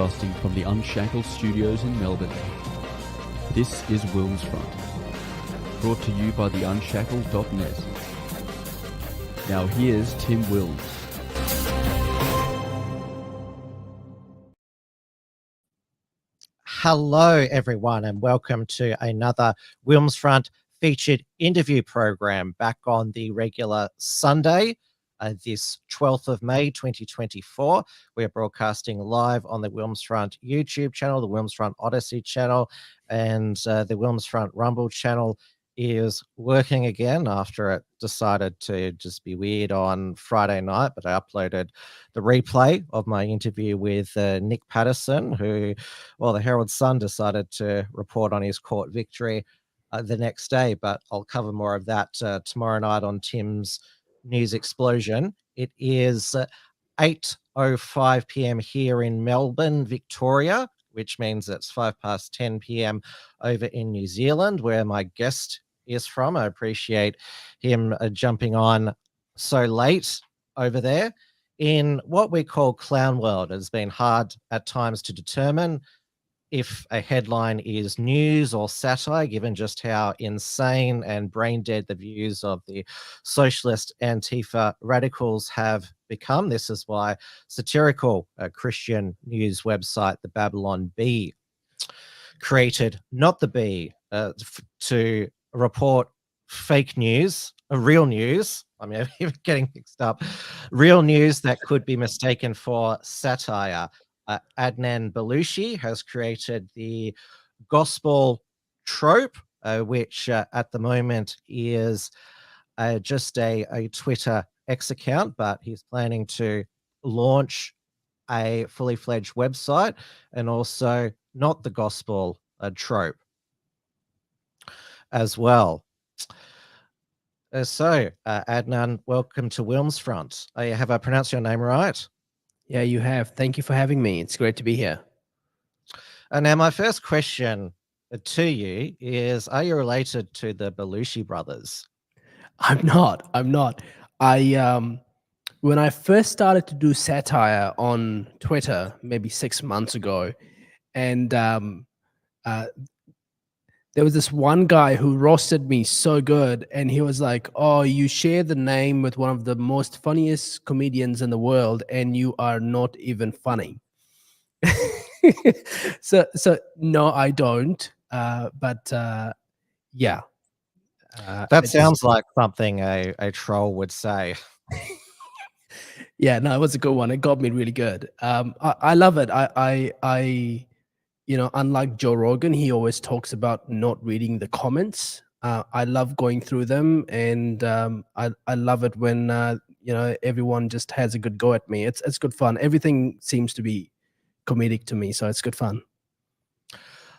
broadcasting from the Unshackled Studios in Melbourne. This is WilmsFront, brought to you by the Unshackled.net. Now here's Tim Wilms. Hello, everyone, and welcome to another WilmsFront featured interview program back on the regular Sunday, this 12th of May, 2024. We're broadcasting live on the WilmsFront YouTube channel, the WilmsFront Odyssey channel, and the WilmsFront Rumble channel is working again after it decided to just be weird on Friday night, but I uploaded the replay of my interview with Nick Patterson, who, well, the Herald Sun decided to report on his court victory the next day, but I'll cover more of that tomorrow night on Tim's News Explosion. It is 8:05 p.m. here in Melbourne, Victoria, which means it's 10 p.m. over in New Zealand, where my guest is from. I appreciate him jumping on so late over there. In what we call clown world, it's been hard at times to determine if a headline is news or satire, given just how insane and brain dead the views of the socialist Antifa radicals have become. This is why satirical Christian news website, the Babylon Bee, created Not the Bee to report fake news, real news. I mean, I'm getting mixed up. Real news that could be mistaken for satire. Adnan Belushi has created the Gospel Trope, which at the moment is just a Twitter X account, but he's planning to launch a fully fledged website, and also Not the Gospel Trope as well. Adnan, welcome to WilmsFront. Have I pronounced your name right? Yeah, you have. Thank you for having me. It's great to be here. Now, my first question to you is, are you related to the Belushi brothers? I'm not. When I first started to do satire on Twitter, maybe 6 months ago, and there was this one guy who roasted me so good, and he was like, "Oh, you share the name with one of the most funniest comedians in the world, and you are not even funny." so no, I don't. But yeah, That sounds like something a troll would say. Yeah, no, it was a good one. It got me really good. I love it. Unlike Joe Rogan, he always talks about not reading the comments. I love going through them, and I love it when everyone just has a good go at me. It's good fun. Everything seems to be comedic to me, so it's good fun.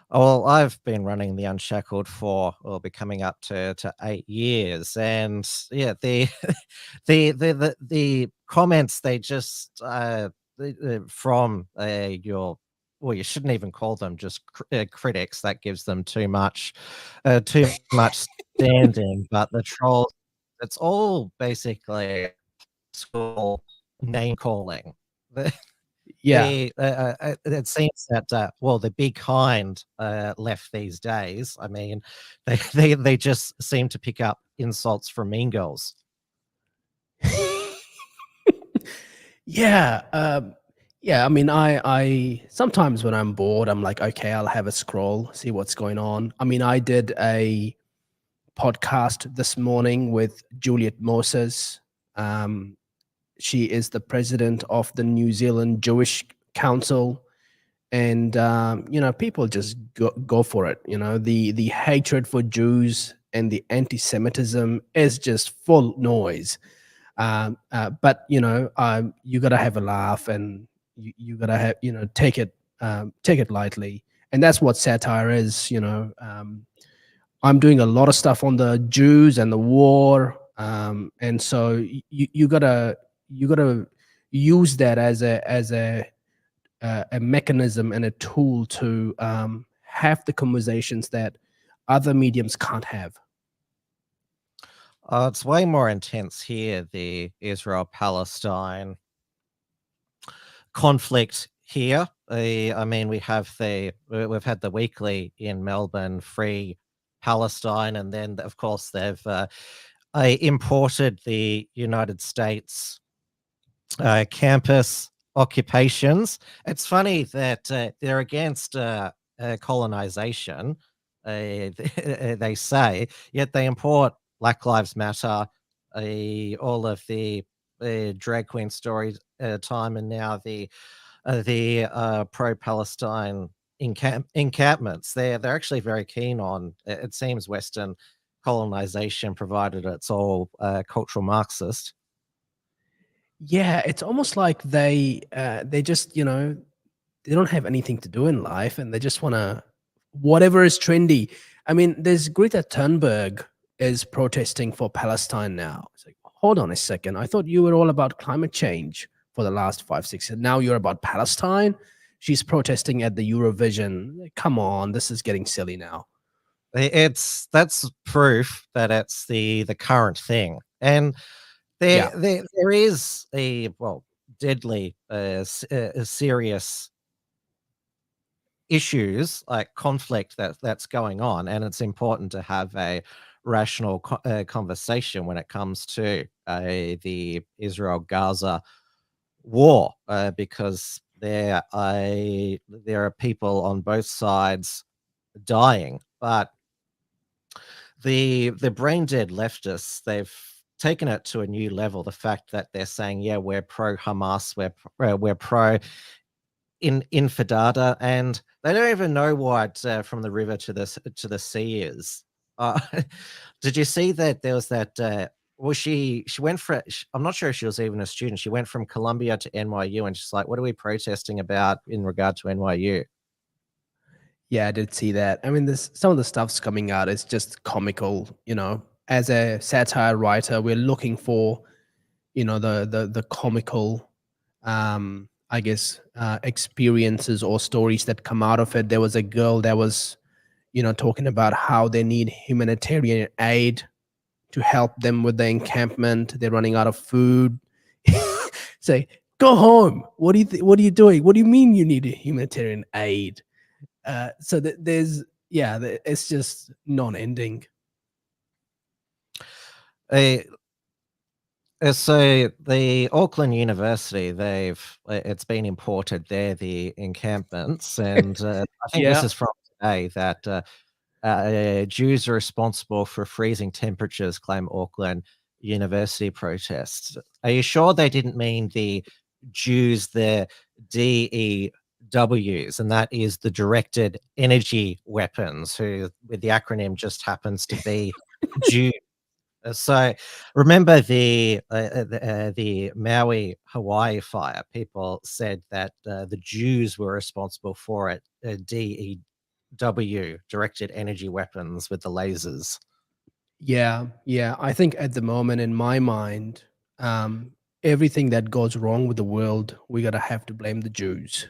Well, I've been running the Unshackled for, be coming up to 8 years, and yeah, the the comments, they just from your, well, you shouldn't even call them just critics. That gives them too much standing. But the trolls, it's all basically school name calling. Yeah. It seems that the Be Kind left these days. I mean, they just seem to pick up insults from Mean Girls. Yeah. I mean, I sometimes when I'm bored, I'm like, okay, I'll have a scroll, see what's going on. I mean, I did a podcast this morning with Juliet Moses. She is the president of the New Zealand Jewish Council, and people just go for it. The hatred for Jews and the anti-Semitism is just full noise. But you got to have a laugh, and you got to have take it lightly, and that's what satire is. I'm doing a lot of stuff on the Jews and the war, and so you gotta use that as a mechanism and a tool to have the conversations that other mediums can't have. It's way more intense here, the Israel-Palestine conflict here. I mean, we've had the weekly in Melbourne, Free Palestine, and then of course they've imported the United States campus occupations. It's funny that they're against colonization, they say, yet they import Black Lives Matter, all of the drag queen story time, and now the pro-Palestine encampments. They're actually very keen on. It seems Western colonization, provided it's all cultural Marxist. Yeah, it's almost like they just, they don't have anything to do in life, and they just want to whatever is trendy. I mean, there's Greta Thunberg is protesting for Palestine now. It's like, hold on a second. I thought you were all about climate change for the last 5, 6 years. Now you're about Palestine. She's protesting at the Eurovision. Like, come on, this is getting silly now. That's proof that it's the current thing, and there is a deadly serious issues like conflict that's going on, and it's important to have a rational conversation when it comes to the Israel-Gaza war, because there are people on both sides dying, but the brain dead leftists, they've taken it to a new level. The fact that they're saying, yeah, we're pro Hamas, we're pro Infidada, and they don't even know what from the river to the sea is. Did you see that there was that? Well, she went for. I'm not sure if she was even a student. She went from Columbia to NYU, and she's like, "What are we protesting about in regard to NYU?" Yeah, I did see that. I mean, some of the stuff's coming out. It's just comical, As a satire writer, we're looking for, the comical, I guess, experiences or stories that come out of it. There was a girl that was, talking about how they need humanitarian aid to help them with the encampment. They're running out of food. Say, go home. What are you doing? What do you mean you need humanitarian aid? So it's just non-ending. So the Auckland University, it's been imported there, the encampments, and I think this is from today that Jews are responsible for freezing temperatures, claim Auckland University protests. Are you sure they didn't mean the Jews, the DEWs, and that is the directed energy weapons, who with the acronym just happens to be Jew. So remember the Maui, Hawaii fire. People said that the Jews were responsible for it. DEW, directed energy weapons with the lasers. Yeah. I think at the moment, in my mind, everything that goes wrong with the world, we gotta have to blame the Jews.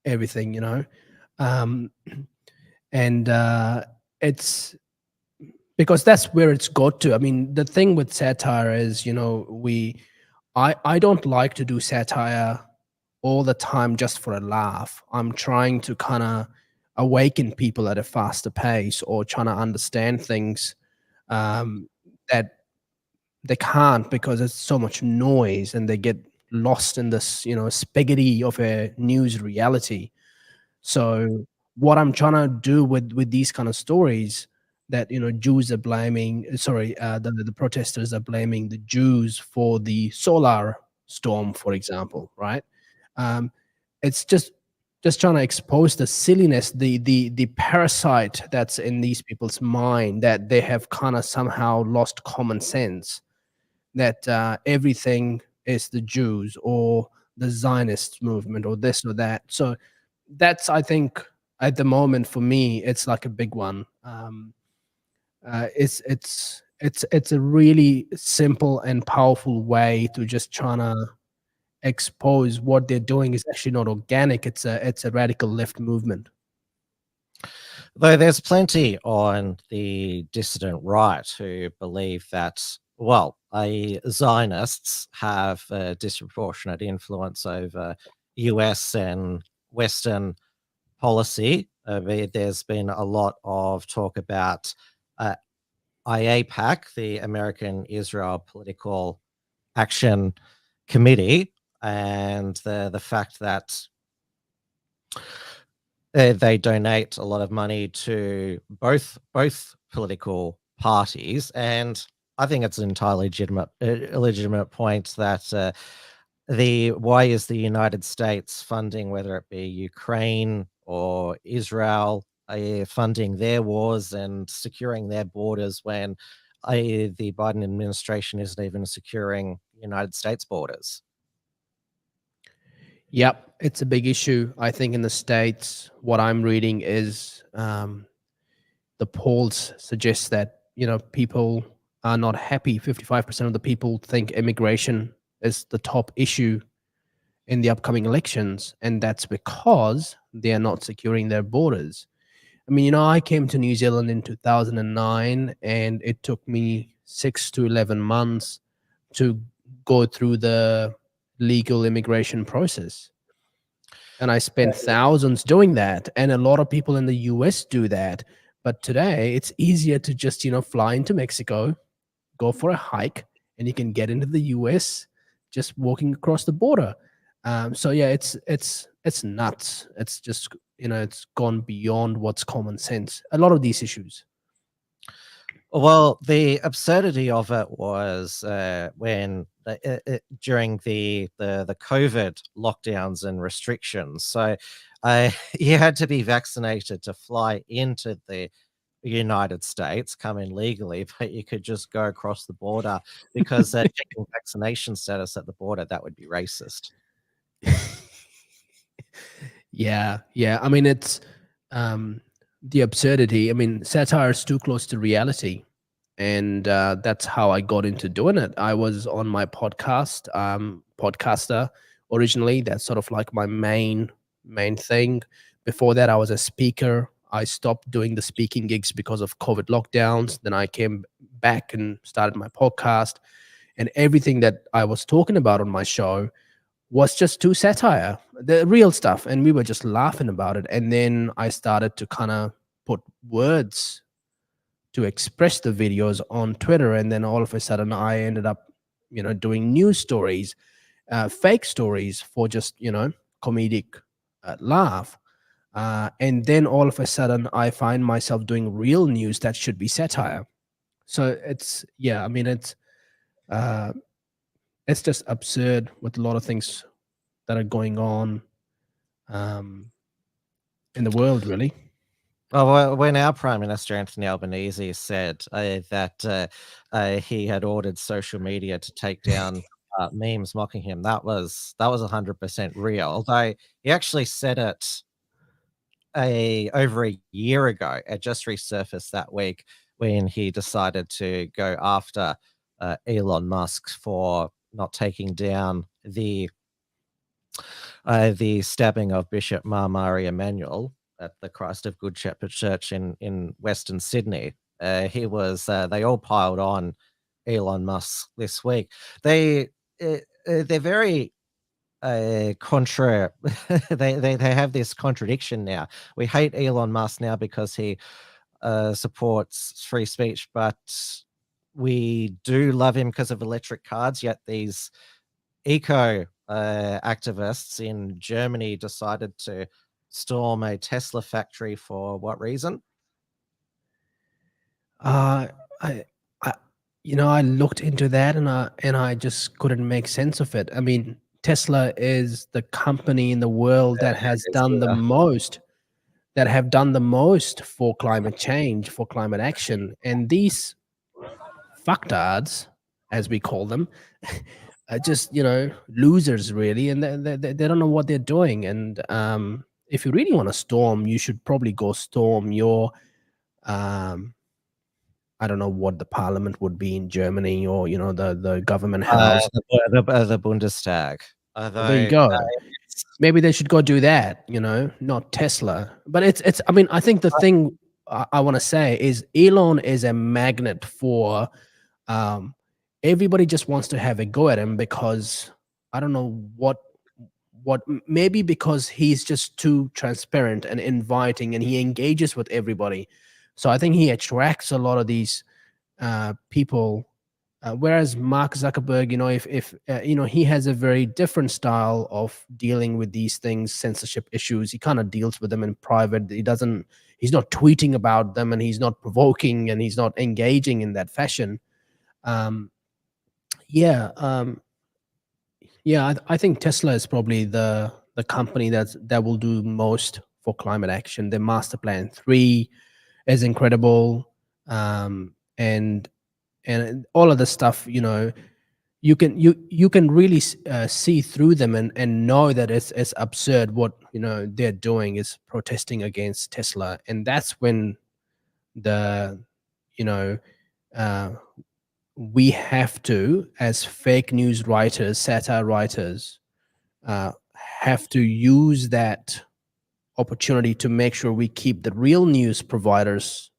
Everything, and it's because that's where it's got to. I mean, the thing with satire is, I don't like to do satire all the time just for a laugh. I'm trying to kind of awaken people at a faster pace, or trying to understand things that they can't, because it's so much noise and they get lost in this, spaghetti of a news reality. So what I'm trying to do with these kind of stories, that Jews are blaming, the protesters are blaming the Jews for the solar storm, for example, right? It's just trying to expose the silliness, the parasite that's in these people's mind, that they have kind of somehow lost common sense, that everything is the Jews or the Zionist movement or this or that. So that's, I think, at the moment for me, it's like a big one. It's a really simple and powerful way to just trying to expose what they're doing is actually not organic. It's a radical left movement. Though there's plenty on the dissident right who believe that, well, Zionists have a disproportionate influence over US and Western policy. There's been a lot of talk about IAPAC, the American Israel Political Action Committee, and the fact that they donate a lot of money to both political parties, and I think it's an entirely legitimate point that why is the United States funding, whether it be Ukraine or Israel, funding their wars and securing their borders when the Biden administration isn't even securing United States borders? Yep, it's a big issue. I think in the States, what I'm reading is the polls suggest that, people are not happy. 55% of the people think immigration is the top issue in the upcoming elections, and that's because they are not securing their borders. I mean, I came to New Zealand in 2009, and it took me 6 to 11 months to go through the legal immigration process. And I spent thousands doing that. And a lot of people in the US do that. But today it's easier to just, fly into Mexico, go for a hike, and you can get into the US just walking across the border. So yeah, it's nuts. It's just, it's gone beyond what's common sense. A lot of these issues. Well, the absurdity of it was when during the COVID lockdowns and restrictions. So you had to be vaccinated to fly into the United States, come in legally, but you could just go across the border because checking vaccination status at the border, that would be racist. Yeah. I mean, it's the absurdity. I mean, satire is too close to reality, and that's how I got into doing it. I was on my podcaster originally. That's sort of like my main thing. Before that, I was a speaker. I stopped doing the speaking gigs because of COVID lockdowns. Then I came back and started my podcast, and everything that I was talking about on my show was just too satire, the real stuff. And we were just laughing about it. And then I started to kind of put words to express the videos on Twitter. And then all of a sudden I ended up, doing news stories, fake stories for just, comedic laugh. And then all of a sudden I find myself doing real news that should be satire. So it's just absurd with a lot of things that are going on in the world, really. Well, when our Prime Minister, Anthony Albanese, said that he had ordered social media to take down memes mocking him, that was 100% real. Although he actually said it over a year ago. It just resurfaced that week when he decided to go after Elon Musk for not taking down the stabbing of Bishop Mari Emanuel at the Christ of Good Shepherd Church in Western Sydney. They all piled on Elon Musk this week. They're very contra. they have this contradiction now. We hate Elon Musk now because he supports free speech, but we do love him because of electric cars. Yet these eco activists in Germany decided to storm a Tesla factory for what reason? I looked into that and I just couldn't make sense of it. I mean, Tesla is the company in the world that has done the most, for climate change, for climate action, and these fucktards, as we call them, are just losers, really, and they don't know what they're doing. And if you really want to storm, you should probably go storm your I don't know what the parliament would be in Germany, or the government house, the Bundestag. There you go. Maybe they should go do that, not Tesla. But it's. I mean, I think the thing I want to say is Elon is a magnet for. Everybody just wants to have a go at him because I don't know maybe because he's just too transparent and inviting, and he engages with everybody. So I think he attracts a lot of these people. Whereas Mark Zuckerberg, if he has a very different style of dealing with these things, censorship issues. He kind of deals with them in private. He's not tweeting about them, and he's not provoking, and he's not engaging in that fashion. I think Tesla is probably the company that will do most for climate action. Their Master Plan 3 is incredible, and all of the stuff. You can really see through them and know that it's absurd what they're doing is protesting against Tesla, and that's when the we have to, as fake news writers, satire writers, have to use that opportunity to make sure we keep the real news providers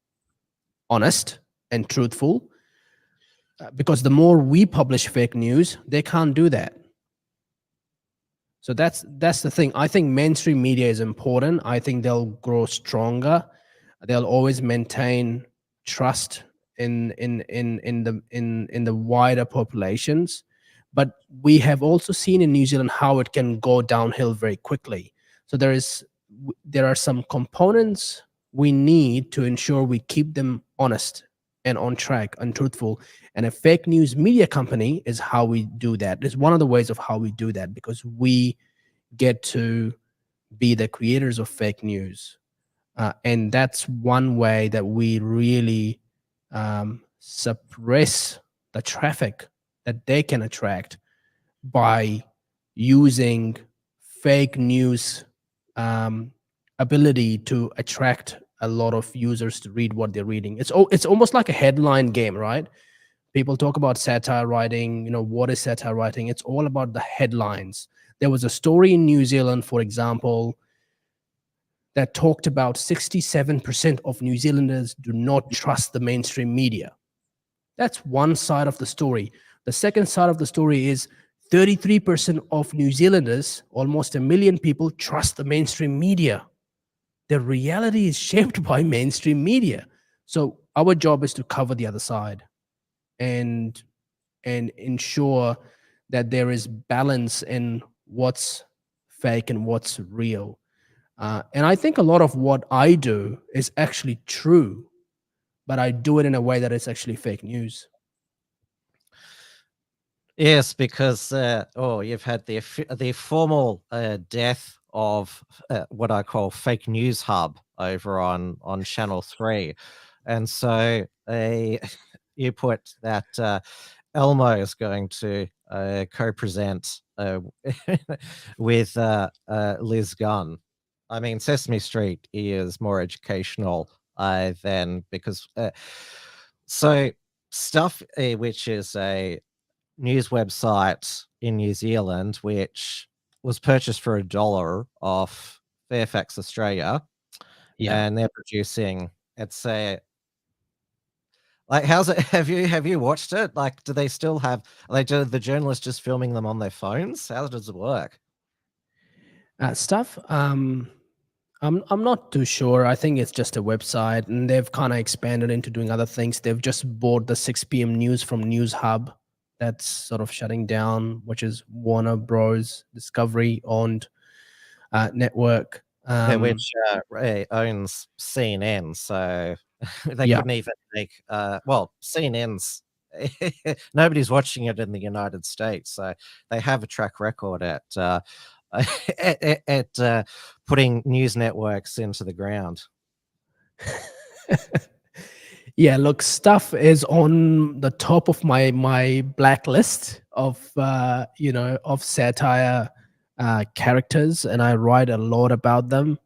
honest and truthful. Because the more we publish fake news, they can't do that. So that's the thing. I think mainstream media is important. I think they'll grow stronger. They'll always maintain trust in the wider populations. But we have also seen in New Zealand how it can go downhill very quickly. So there are some components we need to ensure we keep them honest and on track and truthful. And a fake news media company is how we do that. It's one of the ways of how we do that, because we get to be the creators of fake news. And that's one way that we really suppress the traffic that they can attract by using fake news ability to attract a lot of users to read what they're reading. It's almost like a headline game, right? People talk about satire writing. What is satire writing? It's all about the headlines. There was a story in New Zealand, for example, that talked about 67% of New Zealanders do not trust the mainstream media. That's one side of the story. The second side of the story is 33% of New Zealanders, almost 1 million people, trust the mainstream media. The reality is shaped by mainstream media. So our job is to cover the other side and ensure that there is balance in what's fake and what's real. And I think a lot of what I do is actually true, but I do it in a way that it's actually fake news. Yes, because you've had the formal death of what I call Fake News Hub over on Channel 3. And so you put that Elmo is going to co-present with Liz Gunn. I mean, Sesame Street is more educational than, because so Stuff, which is a news website in New Zealand, which was purchased for $1 off Fairfax, Australia. Yeah. And they're producing, it's a, like, how's it? Have you watched it? Like, do they still have, the journalists just filming them on their phones? How does it work? Stuff. I'm not too sure. I think it's just a website, and they've kind of expanded into doing other things. They've just bought the 6 p.m. news from News Hub. That's sort of shutting down, which is Warner Bros. Discovery owned network. Which owns CNN, so they Yeah. couldn't even make CNN's nobody's watching it in the United States, so they have a track record at putting news networks into the ground. Yeah, look, Stuff is on the top of my blacklist of of satire characters, and I write a lot about them.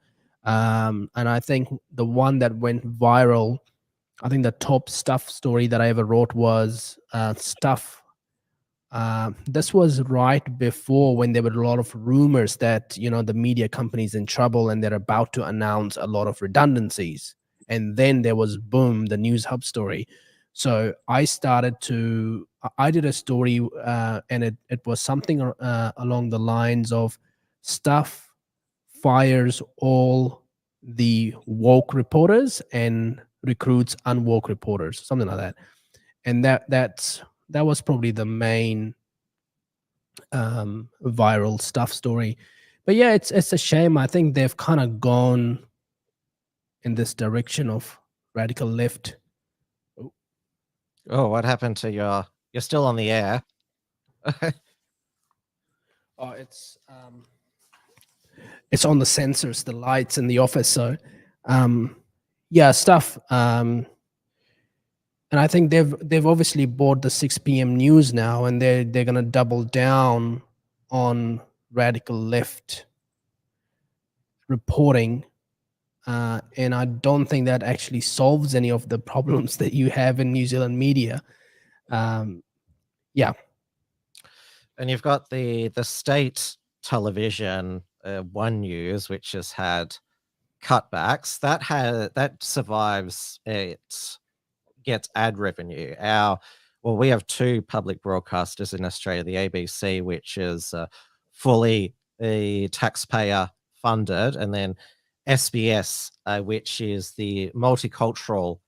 And I think the one that went viral, I think the top Stuff story that I ever wrote was Stuff. This was right before, when there were a lot of rumors that the media company's in trouble and they're about to announce a lot of redundancies. And then there was, boom, the News Hub story. So I did a story, and it was something along the lines of stuff fires all the woke reporters and recruits unwoke reporters, something like that. And that was probably the main viral stuff story. But yeah, it's a shame. I think they've kind of gone in this direction of radical left. Oh, what happened to your? You're still on the air. Oh, it's on the sensors, the lights in the office. So, yeah, stuff. And I think they've obviously bought the 6 p.m. news now, and they're gonna double down on radical left reporting. And I don't think that actually solves any of the problems that you have in New Zealand media. Yeah. And you've got the state television, One News, which has had cutbacks. That survives. It gets ad revenue. We have two public broadcasters in Australia: the ABC, which is fully taxpayer funded, and then SBS, which is the multicultural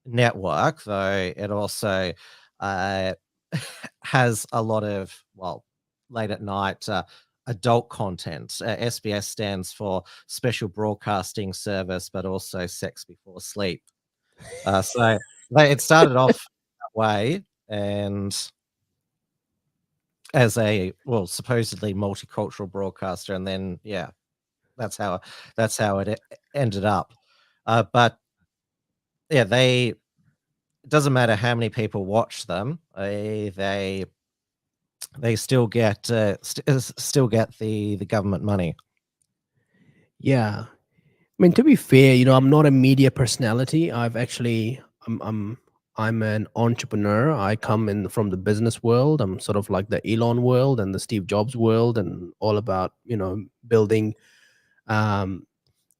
network, though it also has a lot of, late at night adult content. SBS stands for Special Broadcasting Service, but also Sex Before Sleep. So it started off that way, and as a supposedly multicultural broadcaster, and then that's how it ended up. But yeah, it doesn't matter how many people watch them, they still get the government money. Yeah. I mean, to be fair, I'm not a media personality. I'm an entrepreneur. I come in from the business world. I'm sort of like the Elon world and the Steve Jobs world, and all about, building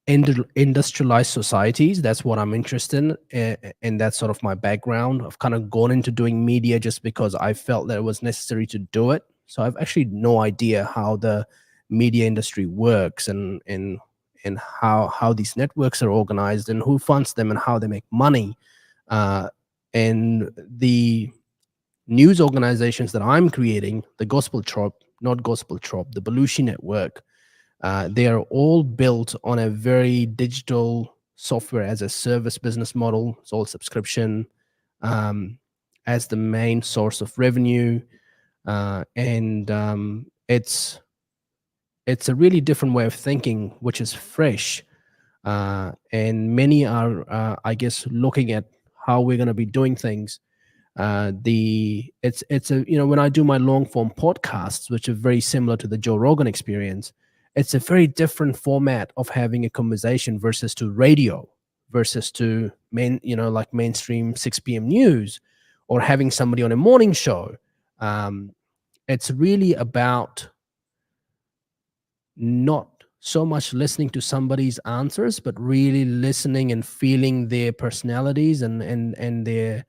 industrialized societies. That's what I'm interested in, and that's sort of my background. I've kind of gone into doing media just because I felt that it was necessary to do it. So I've actually no idea how the media industry works, and how these networks are organized, and who funds them, and how they make money. And the news organizations that I'm creating, the Gospel Trope, not Gospel Trope, the Belushi Network, they are all built on a very digital software as a service business model. It's all subscription as the main source of revenue. And it's a really different way of thinking, which is fresh. And many are, I guess, looking at how we're going to be doing things. It's a, when I do my long form podcasts, which are very similar to the Joe Rogan experience, it's a very different format of having a conversation versus to radio, versus to like mainstream 6 p.m. news, or having somebody on a morning show. It's really about not so much listening to somebody's answers, but really listening and feeling their personalities and their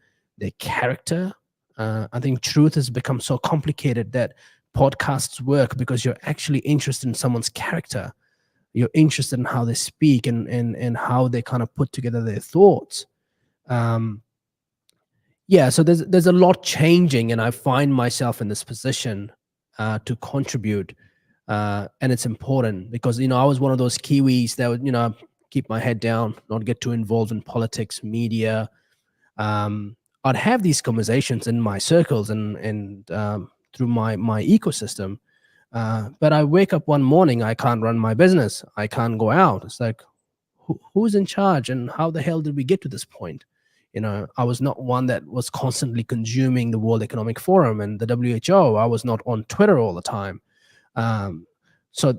character. I think truth has become so complicated that podcasts work because you're actually interested in someone's character. You're interested in how they speak and how they kind of put together their thoughts. Yeah, so there's a lot changing, and I find myself in this position to contribute. And it's important because, I was one of those Kiwis that would, keep my head down, not get too involved in politics, media. I'd have these conversations in my circles and through my ecosystem. But I wake up one morning, I can't run my business. I can't go out. It's like, who's in charge, and how the hell did we get to this point? I was not one that was constantly consuming the World Economic Forum and the WHO. I was not on Twitter all the time. So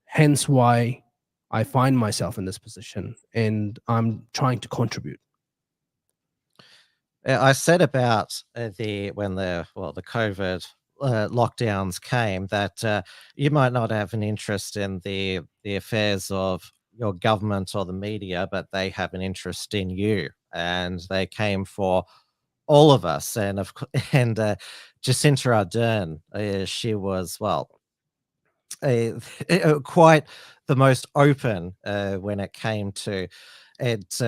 hence why I find myself in this position, and I'm trying to contribute. I said about when the COVID lockdowns came that you might not have an interest in the affairs of your government or the media, but they have an interest in you, and they came for all of us. And Jacinta Ardern, she was quite the most open when it came to it. It's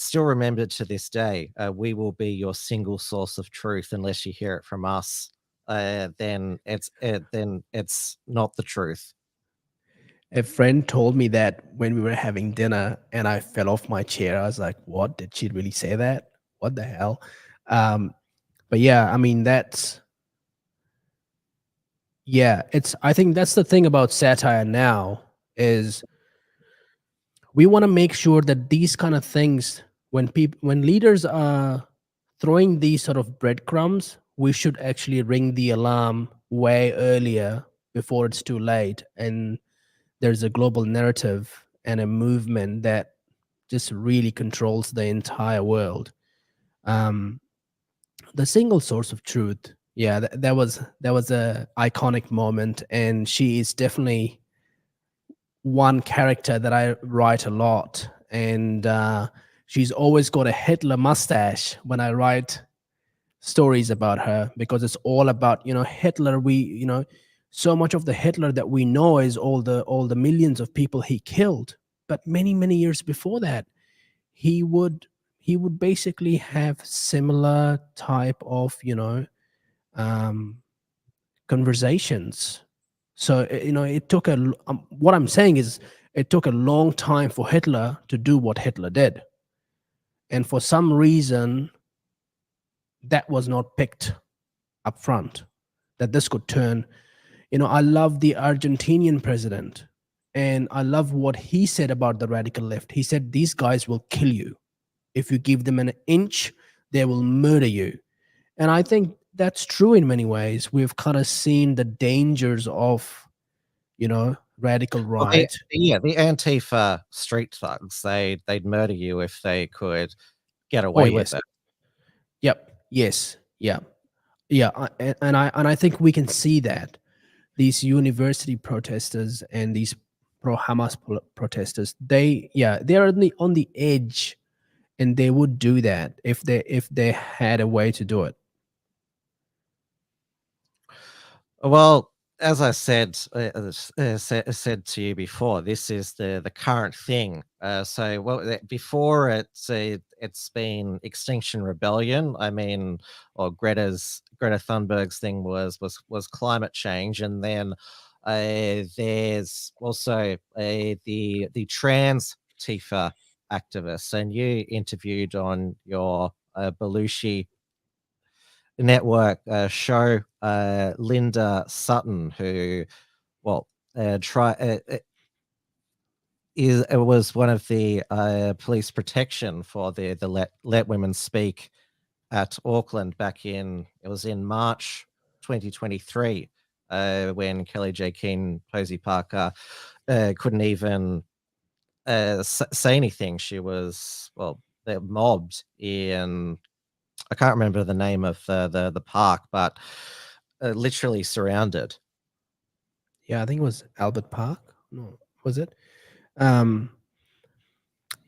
still remembered to this day. We will be your single source of truth unless you hear it from us. Then it's not the truth. A friend told me that when we were having dinner, and I fell off my chair. I was like, "What? Did she really say that? What the hell?" But yeah, I mean, I think that's the thing about satire now is we want to make sure that these kind of things, when leaders are throwing these sort of breadcrumbs, we should actually ring the alarm way earlier before it's too late. And there's a global narrative and a movement that just really controls the entire world. Um, the single source of truth, yeah, that was a iconic moment, and she is definitely one character that I write a lot, and she's always got a Hitler mustache when I write stories about her, because it's all about, Hitler. So much of the Hitler that we know is all the millions of people he killed, but many years before that, he would basically have similar type of um, conversations. So it took what I'm saying is it took a long time for Hitler to do what Hitler did, and for some reason that was not picked up front, that this could turn. I love the Argentinian president, and I love what he said about the radical left. He said these guys will kill you. If you give them an inch, they will murder you. And I think that's true in many ways. We've kind of seen the dangers of, radical Well, right. the Antifa street thugs, they'd murder you if they could get Oh away yes. with it. Yep. Yes. Yeah. Yeah. And I think we can see that these university protesters and these pro-Hamas protesters, they're on the edge, and they would do that if they had a way to do it. Well, as I said to you before, this is the current thing. Before it's been Extinction Rebellion. I mean, or Greta Thunberg's thing was climate change, and then there's also the trans Tifa activists, and you interviewed on your Belushi network show Linda Sutton, who, well, was one of the police protection for the Let Women Speak at Auckland it was in March 2023, when Kelly J. Keane, Posey Parker couldn't even say anything. She was, they're mobbed in, I can't remember the name of the park, but literally surrounded. Yeah, I think it was Albert Park. No, was it? Um,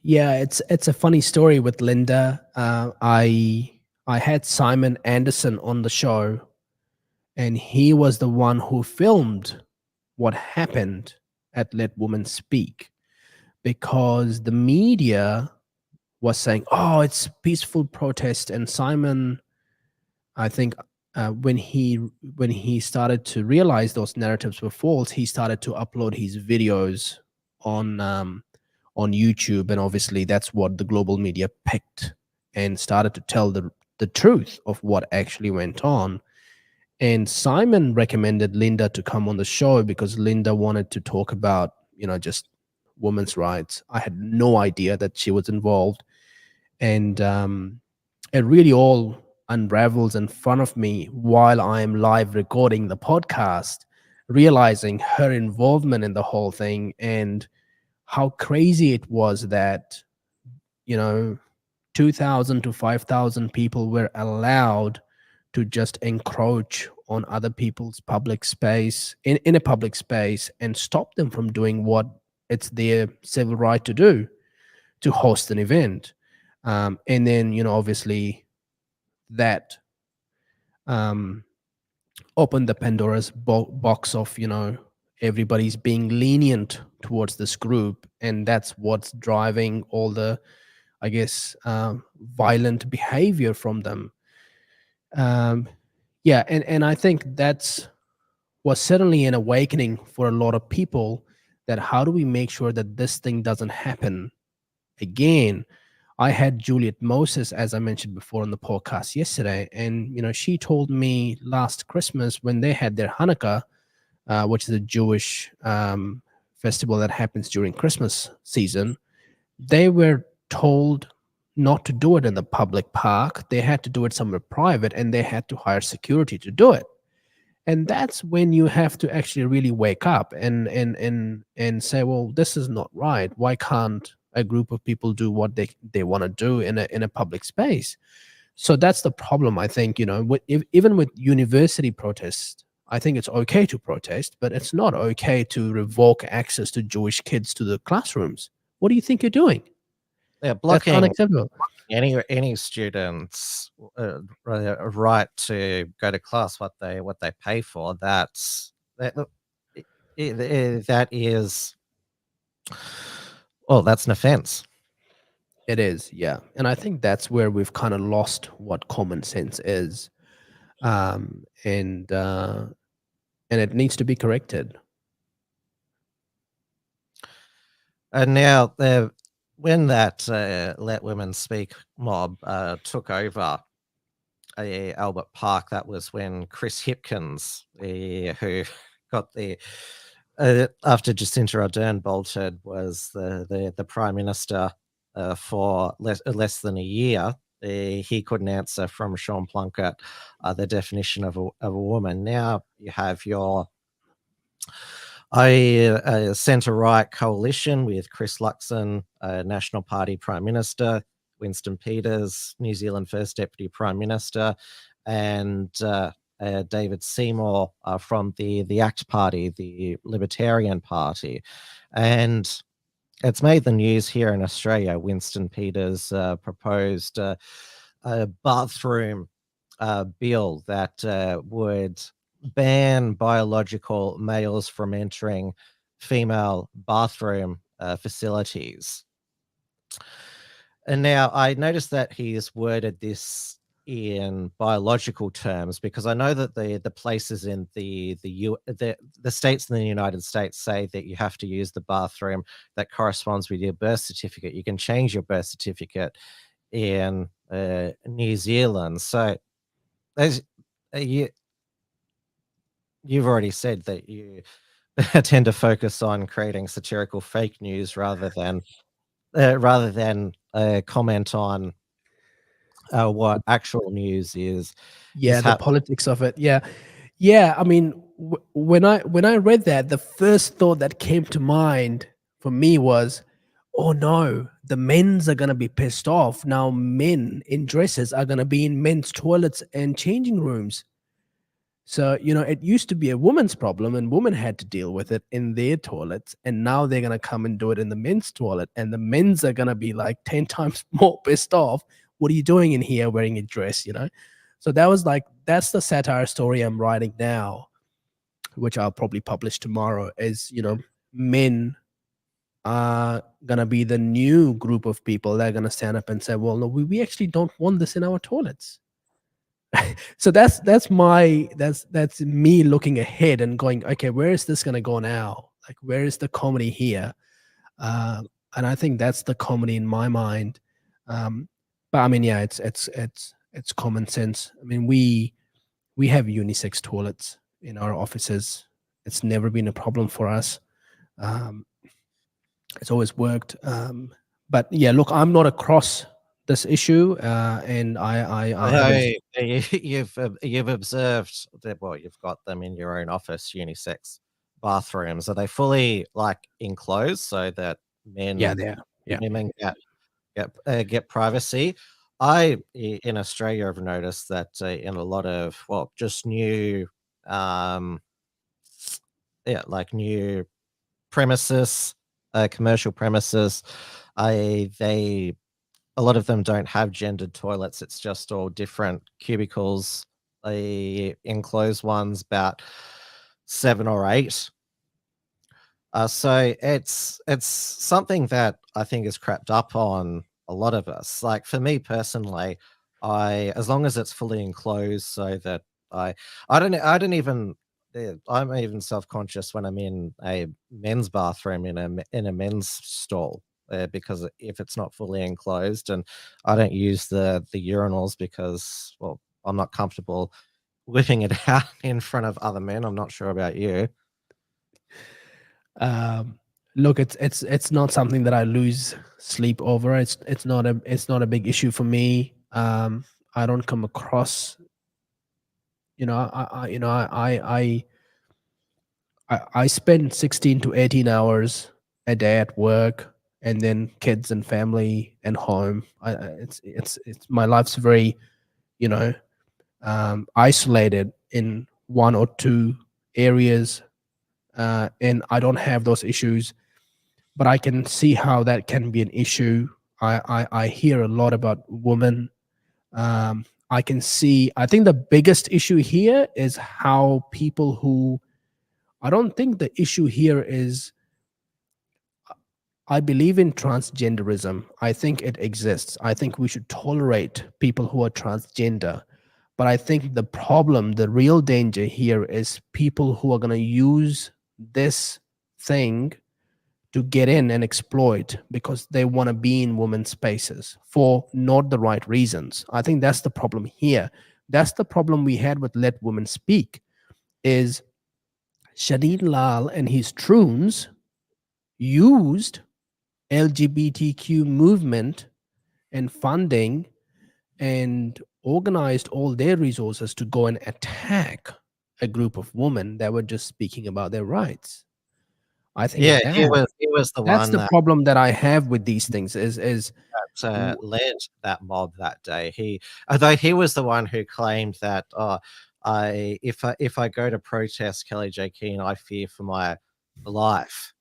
yeah, it's a funny story with Linda. I had Simon Anderson on the show, and he was the one who filmed what happened at Let Women Speak, because the media was saying, "Oh, it's peaceful protest," and Simon, I think, when he started to realize those narratives were false, he started to upload his videos on YouTube, and obviously that's what the global media picked and started to tell the truth of what actually went on. And Simon recommended Linda to come on the show because Linda wanted to talk about, just women's rights. I had no idea that she was involved, and it really all unravels in front of me while I'm live recording the podcast, realizing her involvement in the whole thing and how crazy it was that 2,000 to 5,000 people were allowed to just encroach on other people's public space in a public space and stop them from doing what it's their civil right to do, to host an event. And then obviously that opened the Pandora's box of everybody's being lenient towards this group, and that's what's driving all the, I guess, violent behavior from them. Yeah, and I think that's was certainly an awakening for a lot of people, that how do we make sure that this thing doesn't happen again. I had Juliet Moses, as I mentioned before on the podcast yesterday, and she told me last Christmas when they had their Hanukkah, which is a Jewish festival that happens during Christmas season, they were told not to do it in the public park. They had to do it somewhere private, and they had to hire security to do it. And that's when you have to actually really wake up and say, well, this is not right. Why can't a group of people do what they want to do in a public space? So that's the problem, I think. Even with university protests, I think it's okay to protest, but it's not okay to revoke access to Jewish kids to the classrooms. What do you think you're doing? They're That's blocking unacceptable. any students right to go to class what they pay for. That is, well, that's an offense. It is, yeah. And I think that's where we've kind of lost what common sense is. And it needs to be corrected. And now when that Let Women Speak mob took over Albert Park, that was when Chris Hipkins, who got the after Jacinda Ardern bolted, was the prime minister for less than a year. He couldn't answer from Sean Plunkett the definition of a woman. Now you have your centre-right coalition with Chris Luxon, National Party Prime Minister, Winston Peters, New Zealand First Deputy Prime Minister, and David Seymour from the ACT Party, the Libertarian Party. And it's made the news here in Australia. Winston Peters proposed a bathroom bill that would ban biological males from entering female bathroom facilities. And now I noticed that he's worded this in biological terms, because I know that the places in the states in the United States say that you have to use the bathroom that corresponds with your birth certificate. You can change your birth certificate in New Zealand. So as you've already said that you tend to focus on creating satirical fake news rather than comment on what actual news is. Yeah, the politics of it. Yeah. I mean, when I read that, the first thought that came to mind for me was, oh no, the men's are gonna be pissed off now. Men in dresses are gonna be in men's toilets and changing rooms. So, it used to be a woman's problem, and women had to deal with it in their toilets. And now they're going to come and do it in the men's toilet. And the men's are going to be like 10 times more pissed off. What are you doing in here wearing a dress, So that's the satire story I'm writing now, which I'll probably publish tomorrow, is, men are going to be the new group of people that are going to stand up and say, well, no, we actually don't want this in our toilets. So that's me looking ahead and going, okay, where is this going to go now? Like, where is the comedy here? And I think that's the comedy in my mind. But I mean, yeah, it's common sense. I mean, we have unisex toilets in our offices. It's never been a problem for us. It's always worked. But yeah, look, I'm not across this issue, and you've observed that. Well, you've got them in your own office, unisex bathrooms. Are they fully enclosed so that men, women get privacy? I in Australia have noticed that in a lot of just new new premises, commercial premises, a lot of them don't have gendered toilets. It's just all different cubicles, enclosed ones, about 7 or 8. So it's something that I think is crept up on a lot of us. Like for me personally, as long as it's fully enclosed, so that I don't even I'm even self-conscious when I'm in a men's bathroom in a men's stall. Because if it's not fully enclosed, and I don't use the urinals because, well, I'm not comfortable whipping it out in front of other men. I'm not sure about you. Look, it's not something that I lose sleep over. It's not a big issue for me. I don't come across, I spend 16 to 18 hours a day at work, and then kids and family and home. It's my life's very, you know, isolated in one or two areas, and I don't have those issues. But I can see how that can be an issue. I hear a lot about women. I can see. I think the biggest issue here is how people who. I don't think the issue here is. I believe in transgenderism. I think it exists. I think we should tolerate people who are transgender. But I think the problem, the real danger here is people who are going to use this thing to get in and exploit because they want to be in women's spaces for not the right reasons. I think that's the problem here. That's the problem we had with Let Women Speak, is Shadid Lal and his troons used LGBTQ movement and funding and organized all their resources to go and attack a group of women that were just speaking about their rights. I think Yeah, he was the that's one the that problem that I have with these things is led that mob that day. Although he was the one who claimed that, if I go to protest Kelly J. Keane, I fear for my life.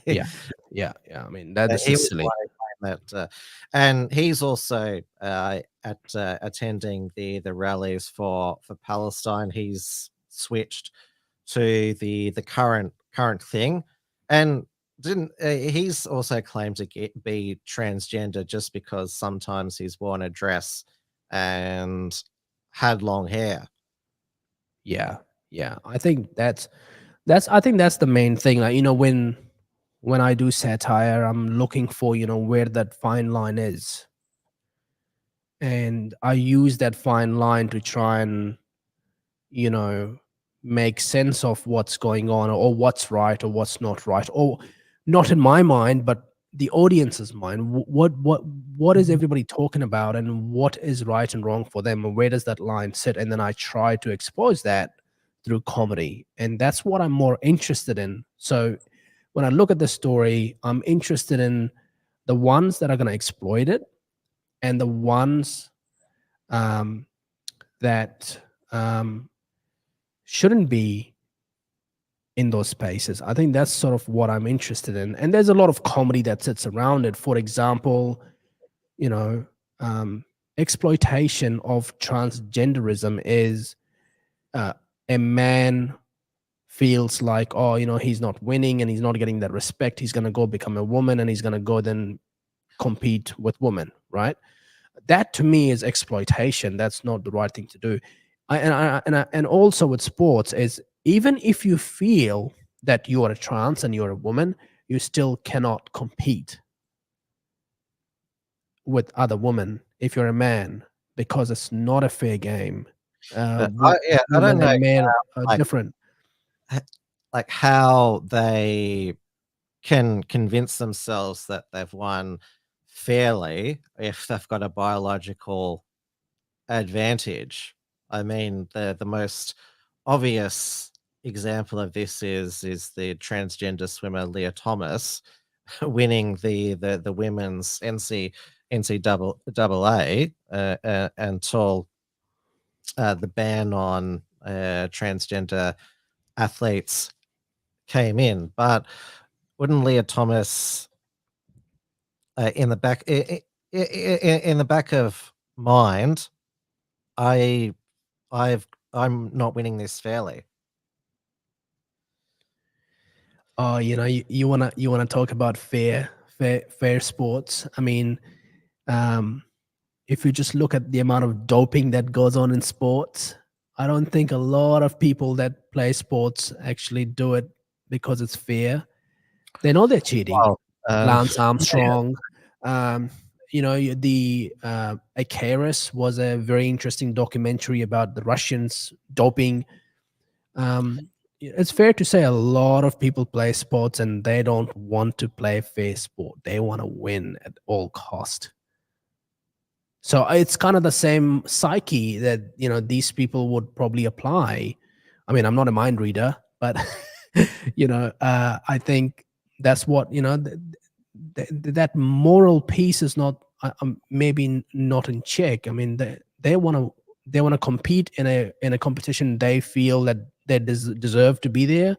yeah, yeah. I mean, that this He is was the silly. one who claimed that, and he's also at attending the rallies for Palestine. He's switched to the current thing, and didn't he's also claimed to be transgender just because sometimes he's worn a dress and had long hair. Yeah, yeah. I think I think that's the main thing. Like, when I do satire, I'm looking for, where that fine line is. And I use that fine line to try and, you know, make sense of what's going on, or what's right or what's not right, or not in my mind, but the audience's mind. What is everybody talking about, and what is right and wrong for them, and where does that line sit? And then I try to expose that through comedy, and that's what I'm more interested in. So when I look at the story, I'm interested in the ones that are going to exploit it, and the ones um, that shouldn't be in those spaces. I think that's sort of what I'm interested in. And there's a lot of comedy that sits around it. For example, you know, exploitation of transgenderism is a man feels like, oh, he's not winning and he's not getting that respect. He's going to go become a woman, and he's going to go then compete with women, right? That to me is exploitation. That's not the right thing to do. And also with sports is, even if you feel that you are a trans and you're a woman, you still cannot compete with other women if you're a man, because it's not a fair game. But I don't Women know, and men are like different. like how they can convince themselves that they've won fairly if they've got a biological advantage. I mean, the most obvious example of this is the transgender swimmer Leah Thomas winning the women's NCAA until the ban on transgender athletes came in. But wouldn't Leah Thomas, in the back of mind, I I'm not winning this fairly. Oh, you wanna talk about fair sports. I mean, um, if you just look at the amount of doping that goes on in sports, I don't think a lot of people that play sports actually do it because it's fair. They know they're cheating. Well, Lance yeah, Armstrong, the Icarus was a very interesting documentary about the Russians doping. It's fair to say a lot of people play sports and they don't want to play fair sport. They want to win at all cost. So it's kind of the same psyche that these people would probably apply. I mean, I'm not a mind reader, but I think that's what that moral piece is not maybe not in check. I mean, they want to compete in a competition they feel that they deserve to be there,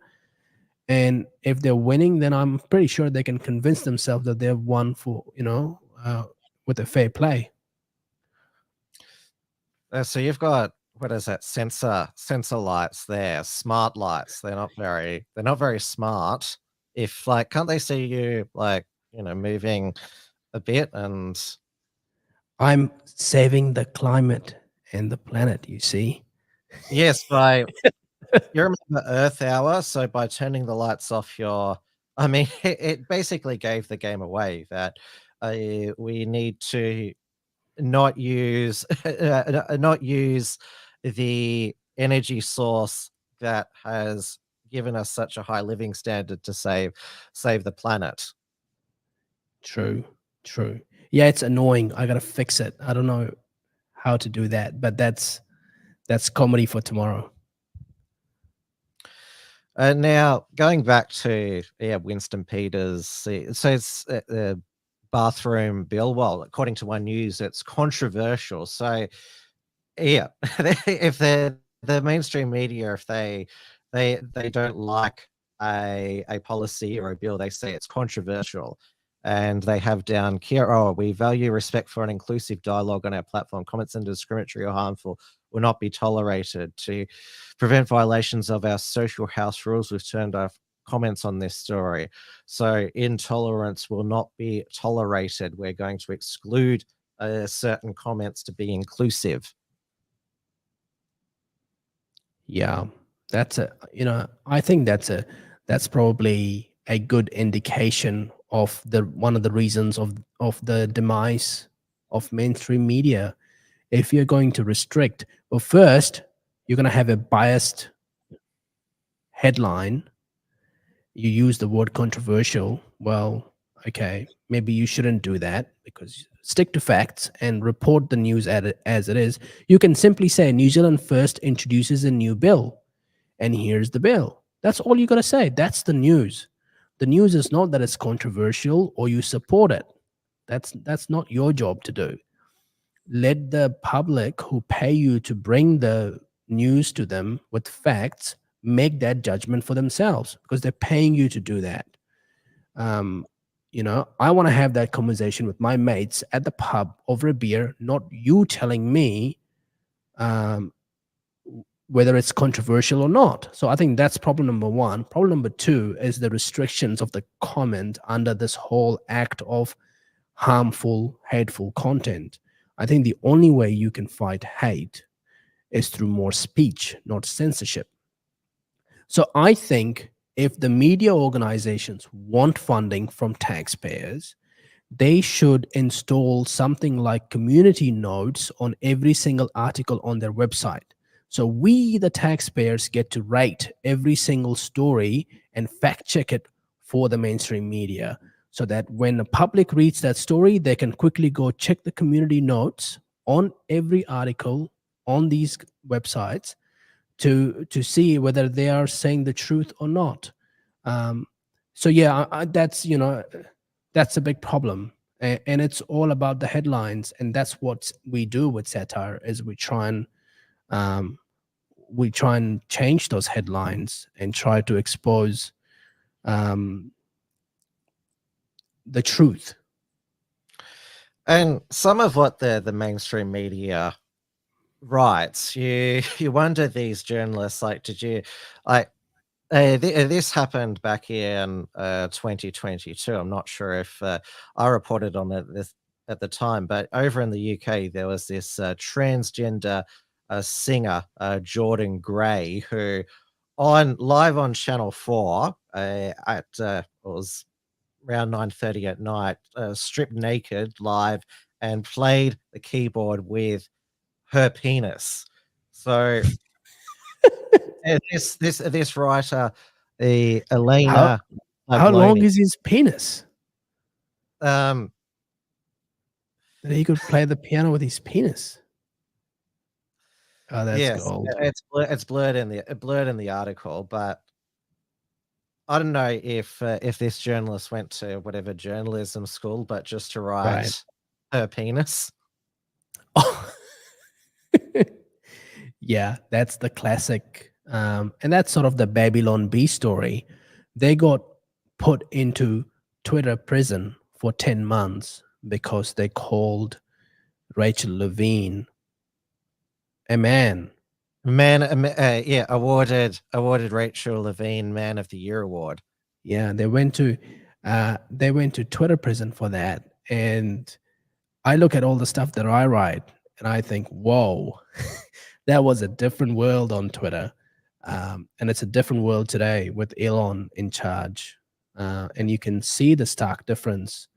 and if they're winning, then I'm pretty sure they can convince themselves that they've won for with a fair play. so you've got, what is that, sensor lights there, smart lights. They're not very smart. If, like, can't they see you, like, moving a bit? And I'm saving the climate and the planet, you see. yes, you remember Earth Hour? So by turning the lights off, I mean, it basically gave the game away that we need to not use not use the energy source that has given us such a high living standard to save the planet. True. Yeah, it's annoying. I gotta fix it. I don't know how to do that, but that's comedy for tomorrow. Now going back to Winston Peters, so it's bathroom bill. Well, according to One News, it's controversial. So yeah, if the mainstream media, if they don't like a policy or a bill, they say it's controversial. And they have down here, we value respect for an inclusive dialogue on our platform. Comments and discriminatory or harmful will not be tolerated. To prevent violations of our social house rules, we've turned off comments on this story. So intolerance will not be tolerated. We're going to exclude certain comments to be inclusive. Yeah, I think that's probably a good indication of one of the reasons of the demise of mainstream media. If you're going to restrict, well, first you're going to have a biased headline. You use the word controversial. Well, okay, maybe you shouldn't do that, because stick to facts and report the news as it is. You can simply say New Zealand First introduces a new bill, and here's the bill. That's all you got to say. That's the news. The news is not that it's controversial or you support it. That's not your job to do. Let the public who pay you to bring the news to them with facts make that judgment for themselves, because they're paying you to do that. I want to have that conversation with my mates at the pub over a beer, not you telling me whether it's controversial or not. So I think that's problem number one. Problem number two is the restrictions of the comment under this whole act of harmful, hateful content. I think the only way you can fight hate is through more speech, not censorship. So I think if the media organizations want funding from taxpayers, they should install something like community notes on every single article on their website. So we, the taxpayers, get to rate every single story and fact check it for the mainstream media, so that when the public reads that story, they can quickly go check the community notes on every article on these websites to see whether they are saying the truth or not. So yeah, that's a big problem, and it's all about the headlines, and that's what we do with satire. Is we try and change those headlines and try to expose the truth. And some of what the mainstream media writes, you wonder, these journalists, like, did you, like, This happened back in 2022. I'm not sure if I reported on it at the time, but over in the UK, there was this transgender singer, Jordan Gray, who live on Channel 4 at it was around 9:30 at night, stripped naked live and played the keyboard with her penis. So this writer, the How Elena how long Agloni, is his penis? um, That he could play the piano with his penis. Oh, that's yes, gold. it's blurred in the article, but I don't know if this journalist went to whatever journalism school, but just to Right. write her penis. Oh. Yeah, that's the classic. And that's sort of the Babylon Bee story. They got put into Twitter prison for 10 months because they called Rachel Levine a man. Yeah, awarded Rachel Levine Man of the Year award. Yeah, they went to Twitter prison for that. And I look at all the stuff that I write and I think, whoa, that was a different world on Twitter. And it's a different world today with Elon in charge. And you can see the stark difference.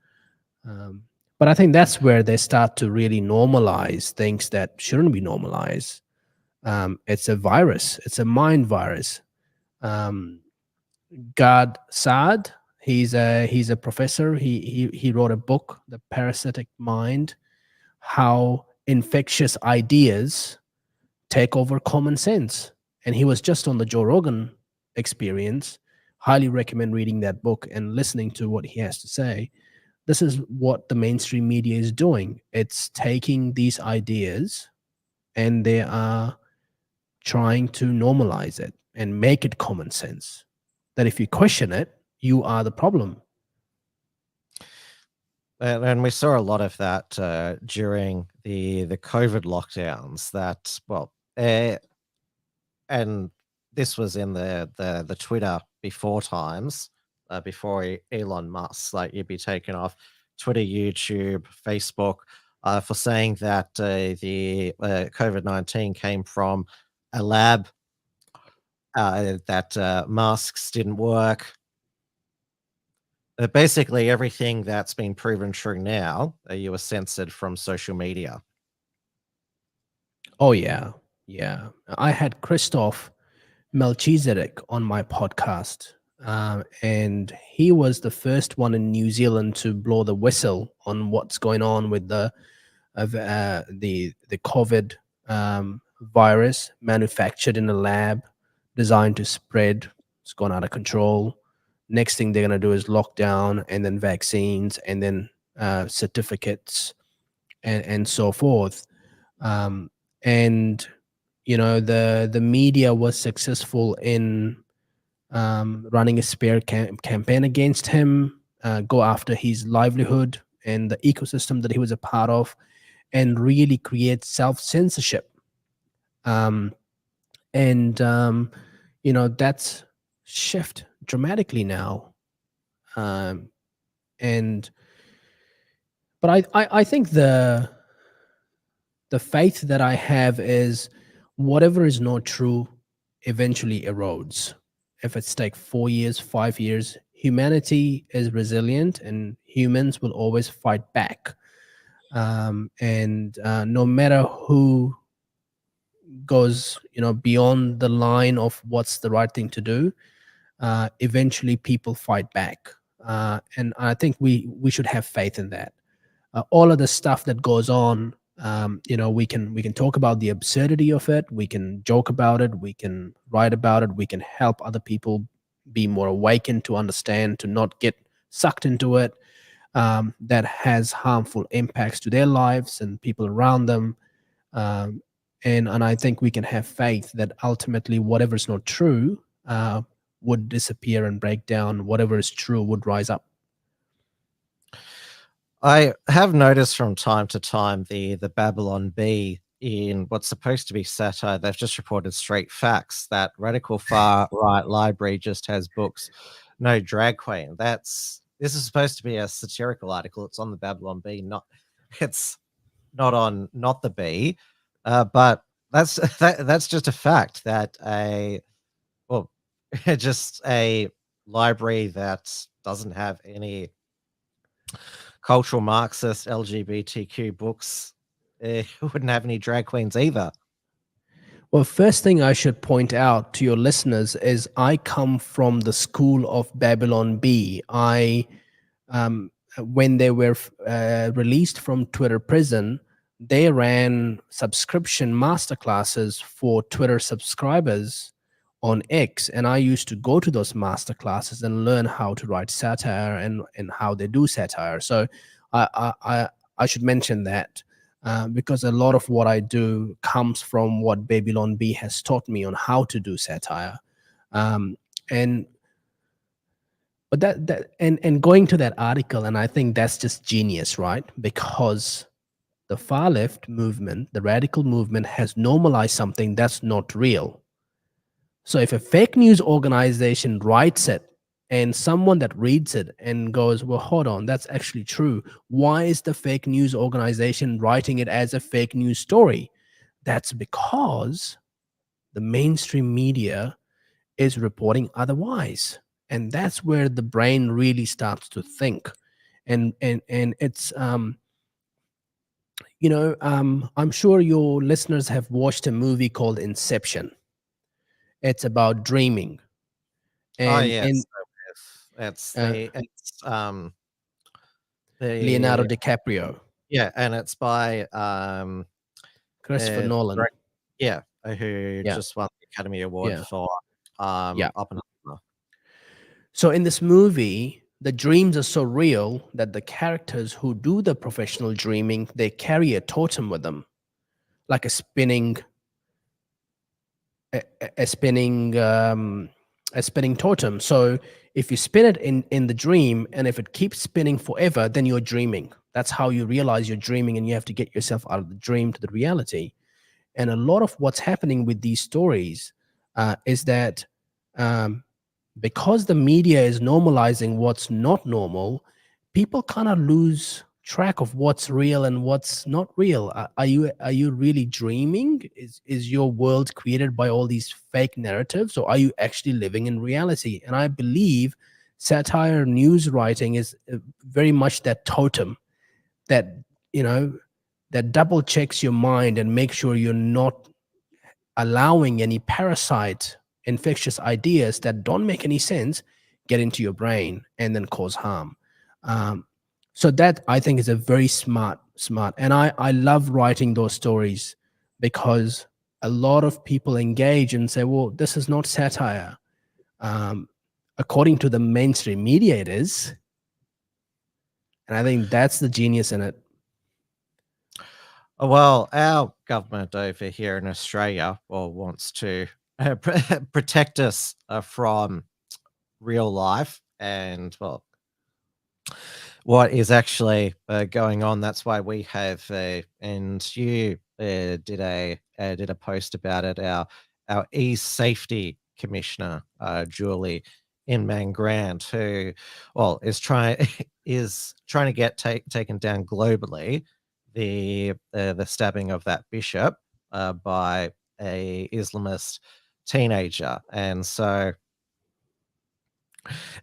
But I think that's where they start to really normalize things that shouldn't be normalized. It's a virus. It's a mind virus. Gad Saad, he's a professor. He wrote a book, The Parasitic Mind, how infectious ideas take over common sense. And he was just on the Joe Rogan Experience. Highly recommend reading that book and listening to what he has to say. This is what the mainstream media is doing. It's taking these ideas and they are trying to normalize it and make it common sense. That if you question it, you are the problem. And we saw a lot of that during the COVID lockdowns. That and this was in the Twitter before times, before Elon Musk. Like, you'd be taken off Twitter, YouTube, Facebook for saying that the COVID-19 came from a lab, that masks didn't work. Basically, everything that's been proven true now, you were censored from social media. Oh, yeah. Yeah. I had Christoph Melchizedek on my podcast. And he was the first one in New Zealand to blow the whistle on what's going on with the COVID virus manufactured in a lab, designed to spread. It's gone out of control. Next thing they're going to do is lockdown, and then vaccines, and then certificates, and so forth. And you know, the media was successful in running a smear campaign against him, go after his livelihood and the ecosystem that he was a part of, and really create self-censorship. You know, that's shift dramatically now. But I think the faith that I have is whatever is not true eventually erodes. If it's take 4 years, 5 years, humanity is resilient and humans will always fight back. No matter who goes, you know, beyond the line of what's the right thing to do, eventually people fight back. And I think we should have faith in that. All of the stuff that goes on, you know, we can talk about the absurdity of it. We can joke about it. We can write about it. We can help other people be more awakened to understand, to not get sucked into it. That has harmful impacts to their lives and people around them. And I think we can have faith that ultimately whatever is not true would disappear and break down. Whatever is true would rise up. I have noticed from time to time the Babylon Bee in what's supposed to be satire, they've just reported straight facts that radical far right library just has books, no drag queen. This is supposed to be a satirical article. It's on the Babylon Bee, it's not on Not the Bee, but that's just a fact that just a library that doesn't have any cultural Marxist LGBTQ books wouldn't have any drag queens either. Well, first thing I should point out to your listeners is I come from the school of Babylon Bee. When they were released from Twitter prison, they ran subscription masterclasses for Twitter subscribers on X, and I used to go to those masterclasses and learn how to write satire and how they do satire. So I should mention that. Because a lot of what I do comes from what Babylon Bee has taught me on how to do satire, and going to that article, and I think that's just genius, right? Because the far left movement, the radical movement, has normalized something that's not real. So if a fake news organization writes it, and someone that reads it and goes, well, hold on, that's actually true. Why is the fake news organization writing it as a fake news story? That's because the mainstream media is reporting otherwise. And that's where the brain really starts to think. And it's, I'm sure your listeners have watched a movie called Inception. It's about dreaming. It's the Leonardo DiCaprio. Yeah, and it's by Christopher Nolan. Who just won the Academy Award for Oppenheimer. So in this movie, the dreams are so real that the characters who do the professional dreaming, they carry a totem with them, like a spinning totem. So if you spin it in the dream, and if it keeps spinning forever, then you're dreaming. That's how you realize you're dreaming, and you have to get yourself out of the dream to the reality. And a lot of what's happening with these stories is that because the media is normalizing what's not normal, people kind of lose track of what's real and what's not real. Are you really dreaming? Is your world created by all these fake narratives, or are you actually living in reality? And I believe satire news writing is very much that totem that that double checks your mind and makes sure you're not allowing any parasite infectious ideas that don't make any sense get into your brain and then cause harm. So that, I think, is a very smart. And I love writing those stories because a lot of people engage and say, well, this is not satire. According to the mainstream media, it is. And I think that's the genius in it. Well, our government over here in Australia wants to protect us from real life and, what is actually going on. That's why we have, and you did a post about it. Our e-safety commissioner, Julie Inman Grant, who is trying to get taken down globally. The stabbing of that bishop by a Islamist teenager, and so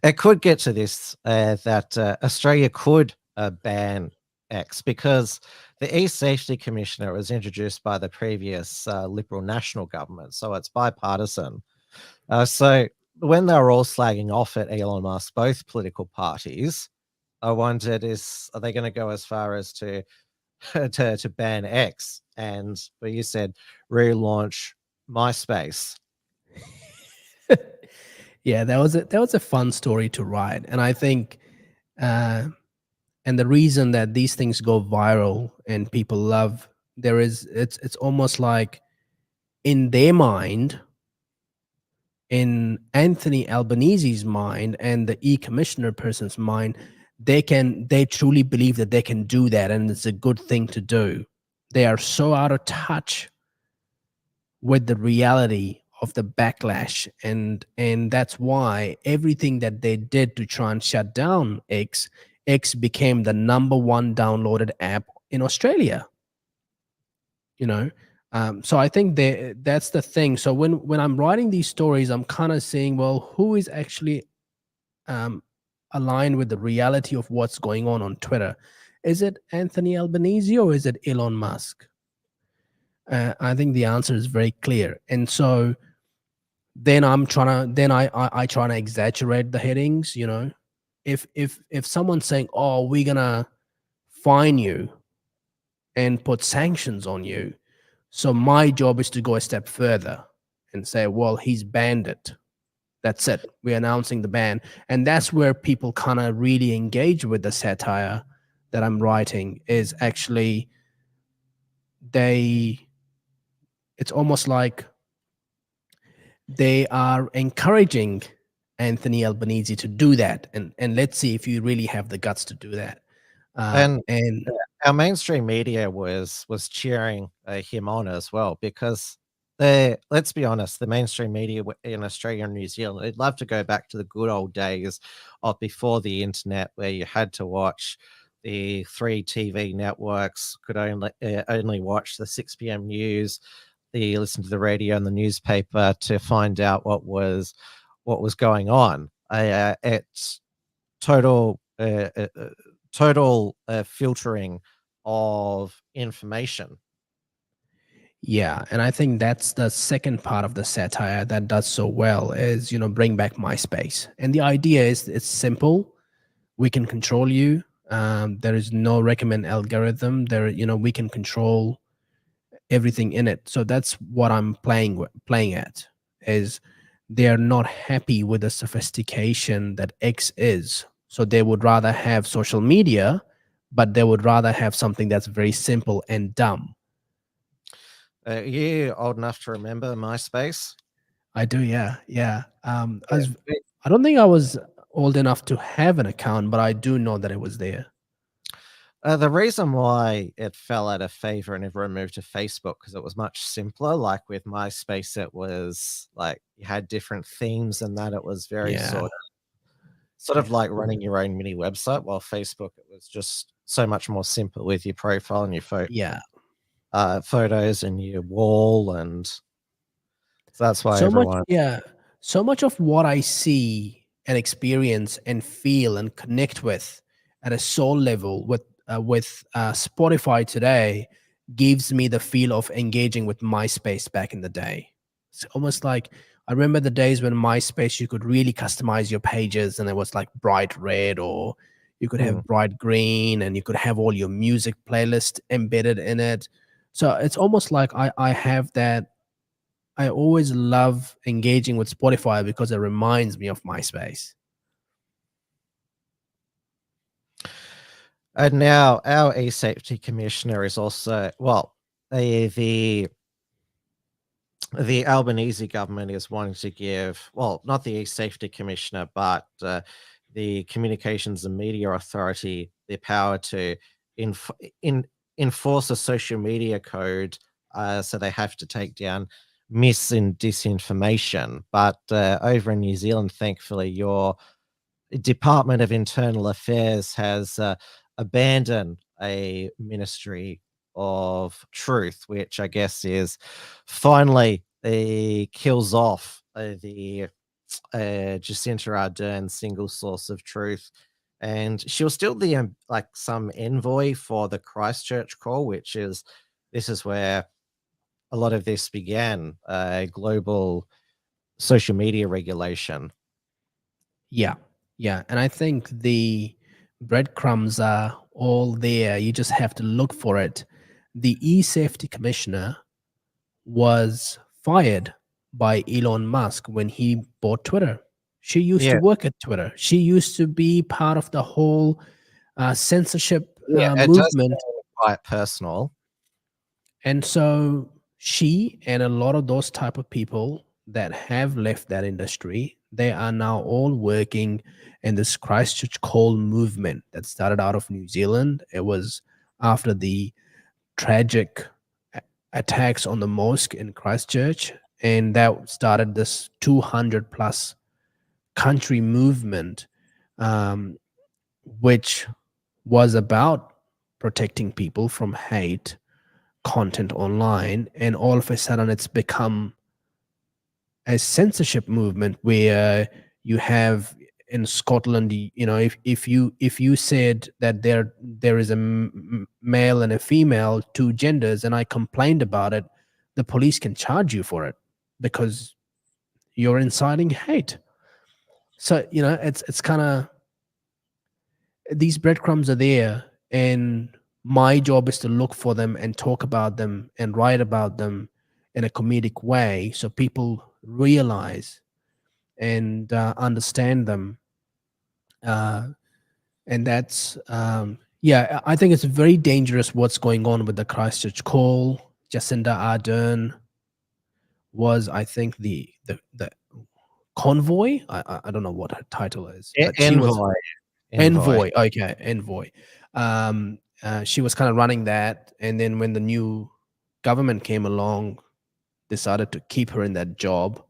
it could get to this that Australia could ban X, because the e-safety commissioner was introduced by the previous Liberal national government, so it's bipartisan. So when they were all slagging off at Elon Musk, both political parties, I wondered, are they going to go as far as to ban X? And you said relaunch MySpace. Yeah, that was a fun story to write, and I think, and the reason that these things go viral and people love, it's almost like in their mind, in Anthony Albanese's mind, and the e-commissioner person's mind, they truly believe that they can do that, and it's a good thing to do. they are so out of touch with the reality of the backlash, and that's why everything that they did to try and shut down X became the #1 downloaded app in Australia. So I think that's the thing. So when I'm writing these stories, I'm kind of saying, well, who is actually aligned with the reality of what's going on Twitter? Is it Anthony Albanese or is it Elon Musk? I think the answer is very clear. And so then I try to exaggerate the headings. If someone's saying, oh, we're gonna fine you and put sanctions on you, so my job is to go a step further and say, well, he's banned it. That's it. We're announcing the ban. And that's where people kind of really engage with the satire that I'm writing, is actually it's almost like they are encouraging Anthony Albanese to do that. And let's see if you really have the guts to do that. And our mainstream media was cheering him on as well, because let's be honest, the mainstream media in Australia and New Zealand, they'd love to go back to the good old days of before the internet, where you had to watch the 3 TV networks, could only watch the 6 p.m. news, you listen to the radio and the newspaper to find out what was going on. It's total filtering of information. Yeah, and I think that's the second part of the satire that does so well, is bring back MySpace. And the idea is, it's simple. We can control you. There is no recommend algorithm. We can control everything in it. So that's what I'm playing at, is they're not happy with the sophistication that X is. So they would rather have social media, but they would rather have something that's very simple and dumb. You old enough to remember MySpace? I do, yeah. I don't think I was old enough to have an account, but I do know that it was there. The reason why it fell out of favor and everyone moved to Facebook, because it was much simpler. Like with MySpace, it was like you had different themes and that. It was very sort of like running your own mini website, while Facebook, it was just so much more simple with your profile and your photos and your wall, and so that's why so much of what I see and experience and feel and connect with at a soul level with Spotify today gives me the feel of engaging with MySpace back in the day. It's almost like, I remember the days when MySpace, you could really customize your pages, and it was like bright red, or you could have bright green, and you could have all your music playlist embedded in it. So it's almost like I have that. I always love engaging with Spotify because it reminds me of MySpace. And now our e-safety commissioner is also, well, the Albanese government is wanting to give, well, not the e-safety commissioner, but the Communications and Media Authority, the power to enforce a social media code, so they have to take down mis and disinformation. But over in New Zealand, thankfully, your Department of Internal Affairs has abandoned a Ministry of Truth, which I guess is finally kills off the Jacinta Ardern single source of truth. And she was still the like some envoy for the Christchurch call, this is where a lot of this began, global social media regulation. Yeah. And I think the breadcrumbs are all there. You just have to look for it. The e-safety commissioner was fired by Elon Musk when he bought Twitter. She used to work at Twitter. She used to be part of the whole censorship movement. Quite personal. And so she and a lot of those type of people that have left that industry, they are now all working in this Christchurch Call movement that started out of New Zealand. It was after the tragic attacks on the mosque in Christchurch, and that started this 200 plus country movement, which was about protecting people from hate content online. And all of a sudden it's become a censorship movement where you have in Scotland, if you said that there is a male and a female, two genders, and I complained about it, the police can charge you for it because you're inciting hate. So it's kind of, these breadcrumbs are there, and my job is to look for them and talk about them and write about them in a comedic way so people realize and understand them. And that's I think it's very dangerous what's going on with the Christchurch call. Jacinda Ardern was, I think, the convoy. I don't know what her title is. But Envoy. Envoy. Okay, envoy. She was kind of running that, and then when the new government came along, decided to keep her in that job.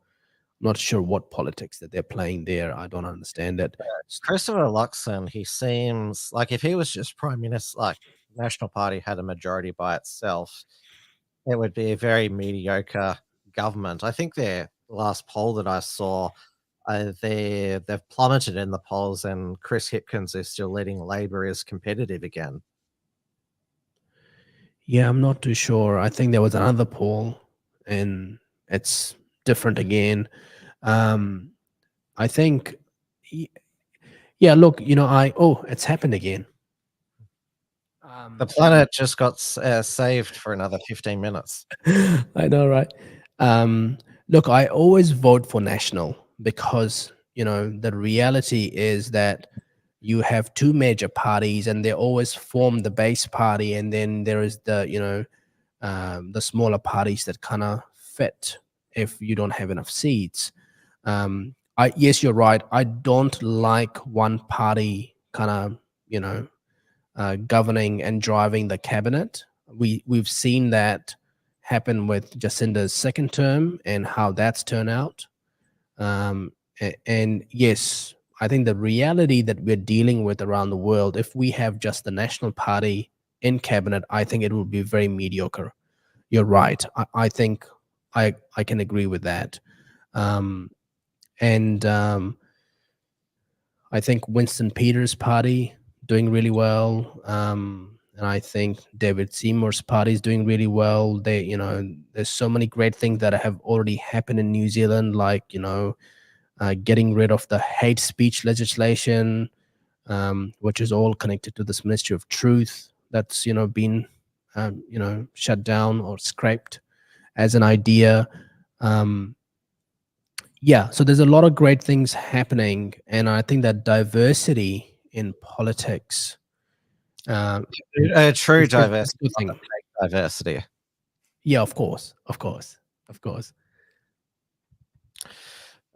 Not sure what politics that they're playing there. I don't understand it. Christopher Luxon, he seems like if he was just prime minister, like National Party had a majority by itself, it would be a very mediocre government. I think their last poll that I saw, they've plummeted in the polls, and Chris Hipkins is still leading Labor as competitive again. Yeah, I'm not too sure. I think there was another poll, and it's different again. I think, yeah, look, it's happened again. The planet just got saved for another 15 minutes. I know, right? Look, I always vote for National because, the reality is that you have two major parties and they always form the base party, and then there is the smaller parties that kind of fit if you don't have enough seats. Yes, you're right. I don't like one party kind of governing and driving the cabinet. We've seen that happen with Jacinda's second term and how that's turned out. And yes, I think the reality that we're dealing with around the world, if we have just the National Party in cabinet, I think it will be very mediocre. You're right. I think I can agree with that. I think Winston Peters' party doing really well. And I think David Seymour's party is doing really well. There's so many great things that have already happened in New Zealand, like, getting rid of the hate speech legislation, which is all connected to this Ministry of Truth that's, been, shut down or scraped as an idea. So there's a lot of great things happening, and I think that diversity in politics, true diversity, not fake diversity. Yeah, of course.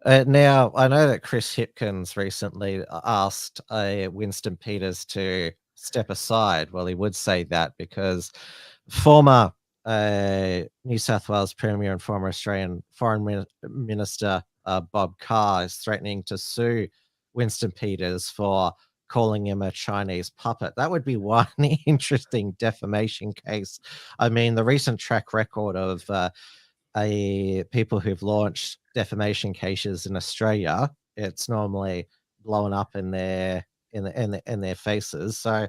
Now, I know that Chris Hipkins recently asked Winston Peters to step aside. Well, he would say that because former New South Wales Premier and former Australian Foreign Minister Bob Carr is threatening to sue Winston Peters for calling him a Chinese puppet. That would be one interesting defamation case. I mean, the recent track record of people who've launched defamation cases in Australia, it's normally blown up in their faces. So,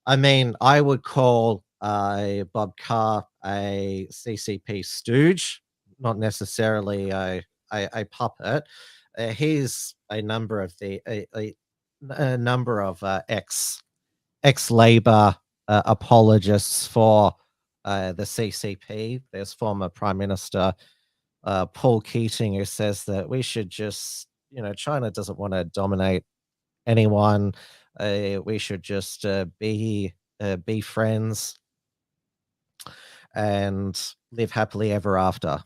I mean, I would call Bob Carr a CCP stooge, not necessarily a puppet. He's a number of ex-Labor apologists for the CCP. There's former Prime Minister Paul Keating, who says that we should just, China doesn't want to dominate anyone. We should just be friends and live happily ever after.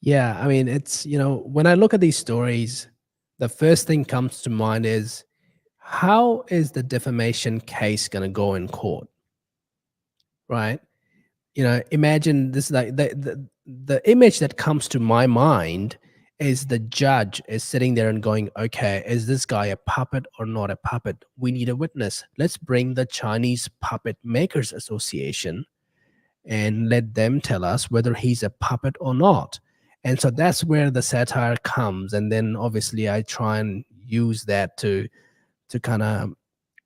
Yeah, I mean, it's, when I look at these stories, the first thing comes to mind is, how is the defamation case going to go in court? right? Imagine this, like the image that comes to my mind is the judge is sitting there and going, okay, is this guy a puppet or not a puppet? We need a witness. Let's bring the Chinese Puppet Makers Association and let them tell us whether he's a puppet or not. And so that's where the satire comes. And then obviously I try and use that to kind of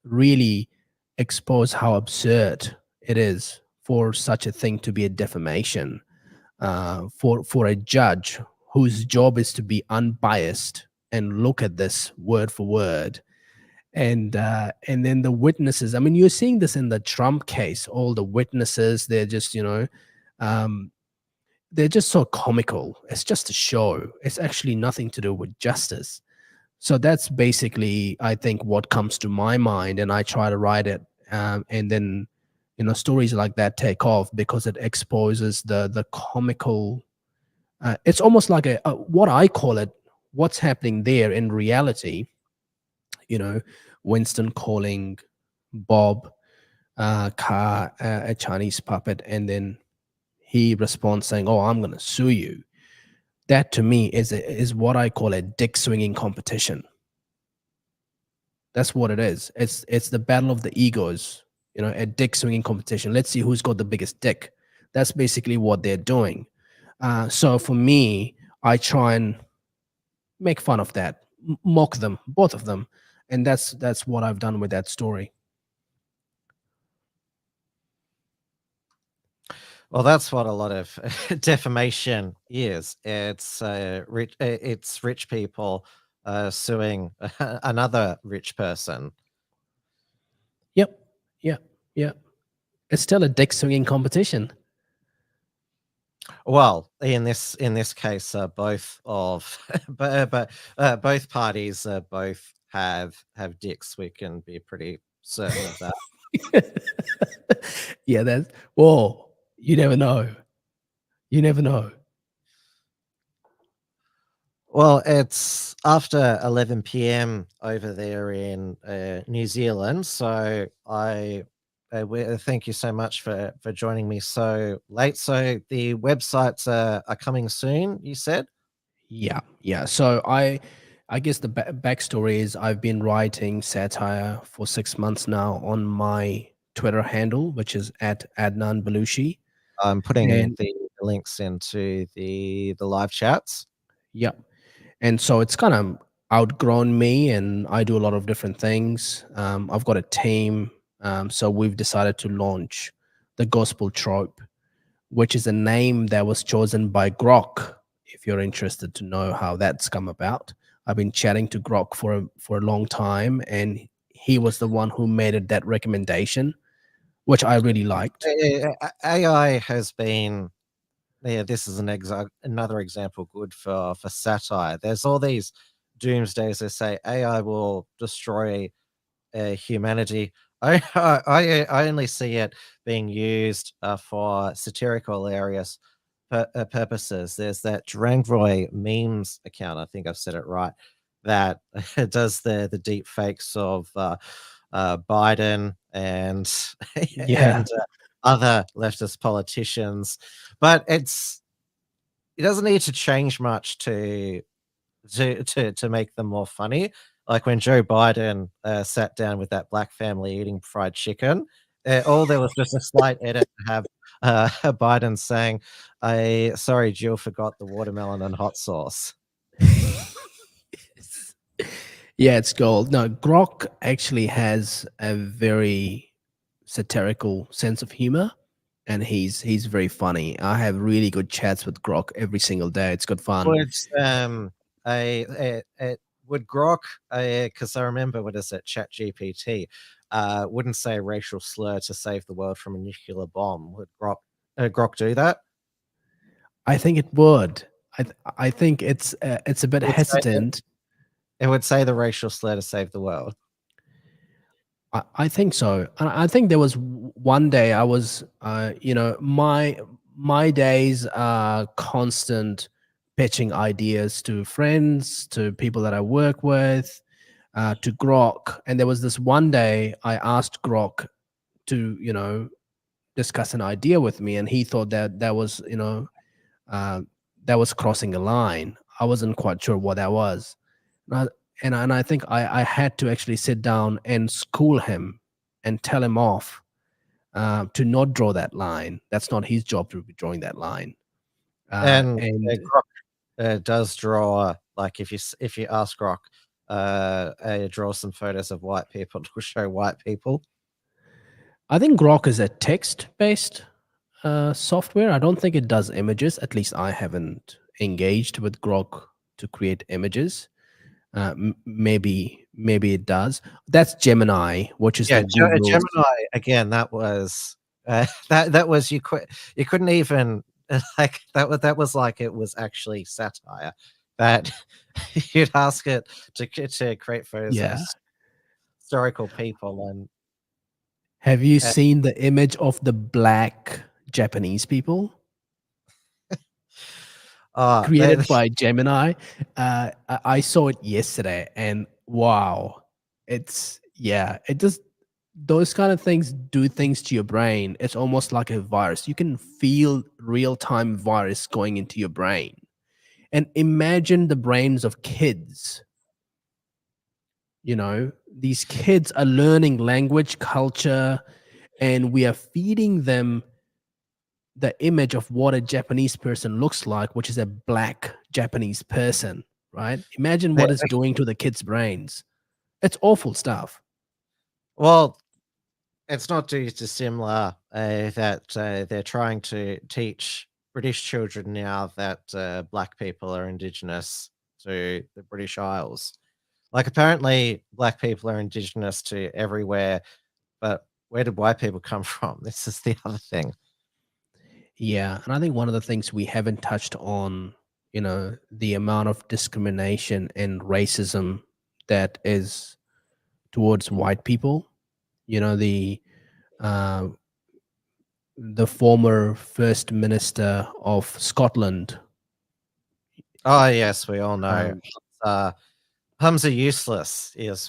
really expose how absurd it is for such a thing to be a defamation, for a judge whose job is to be unbiased and look at this word for word. And then the witnesses, I mean, you're seeing this in the Trump case. All the witnesses, they're just, they're just so comical. It's just a show. It's actually nothing to do with justice. So that's basically, I think, what comes to my mind, and I try to write it. And then, stories like that take off because it exposes the comical. It's almost like a what I call it. What's happening there in reality? Winston calling Bob Carr a Chinese puppet, and then he responds saying, "Oh, I'm going to sue you." That to me is what I call a dick swinging competition. That's what it is. It's the battle of the egos, a dick swinging competition. Let's see who's got the biggest dick. That's basically what they're doing. So for me, I try and make fun of that, mock them, both of them, and that's what I've done with that story. Well, that's what a lot of defamation is. It's rich people suing another rich person. Yep. It's still a dick swinging competition. Well, in this case, both parties both have dicks. We can be pretty certain of that. Yeah, that's whoa. You never know. You never know. Well, it's after 11 p.m. over there in New Zealand, so I thank you so much for joining me so late. So the websites are coming soon, you said? Yeah. So I guess the backstory is I've been writing satire for 6 months now on my Twitter handle, which is at Adnan Belushi. I'm putting the links into the live chats. Yeah. And so it's kind of outgrown me, and I do a lot of different things. I've got a team. So we've decided to launch the Gospel Trope, which is a name that was chosen by Grok. If you're interested to know how that's come about, I've been chatting to Grok for a long time, and he was the one who made it that recommendation, which I really liked. AI has been, this is another example good for satire. There's all these doomsdays that say AI will destroy humanity. I only see it being used for satirical hilarious purposes. There's that Drangvoy memes account, I think I've said it right, that does the deep fakes of Biden and and other leftist politicians, but it doesn't need to change much to make them more funny. Like when Joe Biden sat down with that black family eating fried chicken, all there was just a slight edit to have Biden saying, sorry, Jill forgot the watermelon and hot sauce." Yeah, it's gold. No, Grok actually has a very satirical sense of humor, and he's very funny. I have really good chats with Grok every single day. It's good fun. Would Grok, because I remember, what is it, ChatGPT, wouldn't say a racial slur to save the world from a nuclear bomb. Would Grok do that? I think it would. I think it's a bit hesitant. It would say the racial slur to save the world. I think so. I think there was one day I was, my days are constant pitching ideas to friends, to people that I work with, to Grok. And there was this one day I asked Grok to, discuss an idea with me, and he thought that was, that was crossing a line. I wasn't quite sure what that was. And I think I had to actually sit down and school him and tell him off, to not draw that line. That's not his job to be drawing that line. And And Grok does draw, like if you ask Grok, draw some photos of white people to show white people. I think Grok is a text-based software. I don't think it does images. At least I haven't engaged with Grok to create images. Maybe it does. That's Gemini, which is Gemini. Again, that was that was you couldn't even like that was like it was actually satire. That you'd ask it to create photos of historical people. And have you seen the image of the black Japanese people? Created by Gemini. I saw it yesterday, and wow, it just, those kind of things do things to your brain. It's almost like a virus. You can feel real-time virus going into your brain. And imagine the brains of kids. These kids are learning language, culture, and we are feeding them the image of what a Japanese person looks like, which is a black Japanese person, right? Imagine what it's doing to the kids' brains. It's awful stuff. Well, it's not too dissimilar that they're trying to teach British children now that black people are indigenous to the British Isles. Like, apparently black people are indigenous to everywhere, but where did white people come from? This is the other thing. Yeah, and I think one of the things we haven't touched on, the amount of discrimination and racism that is towards white people. The former First Minister of Scotland. Oh yes, we all know. Hums are useless. Is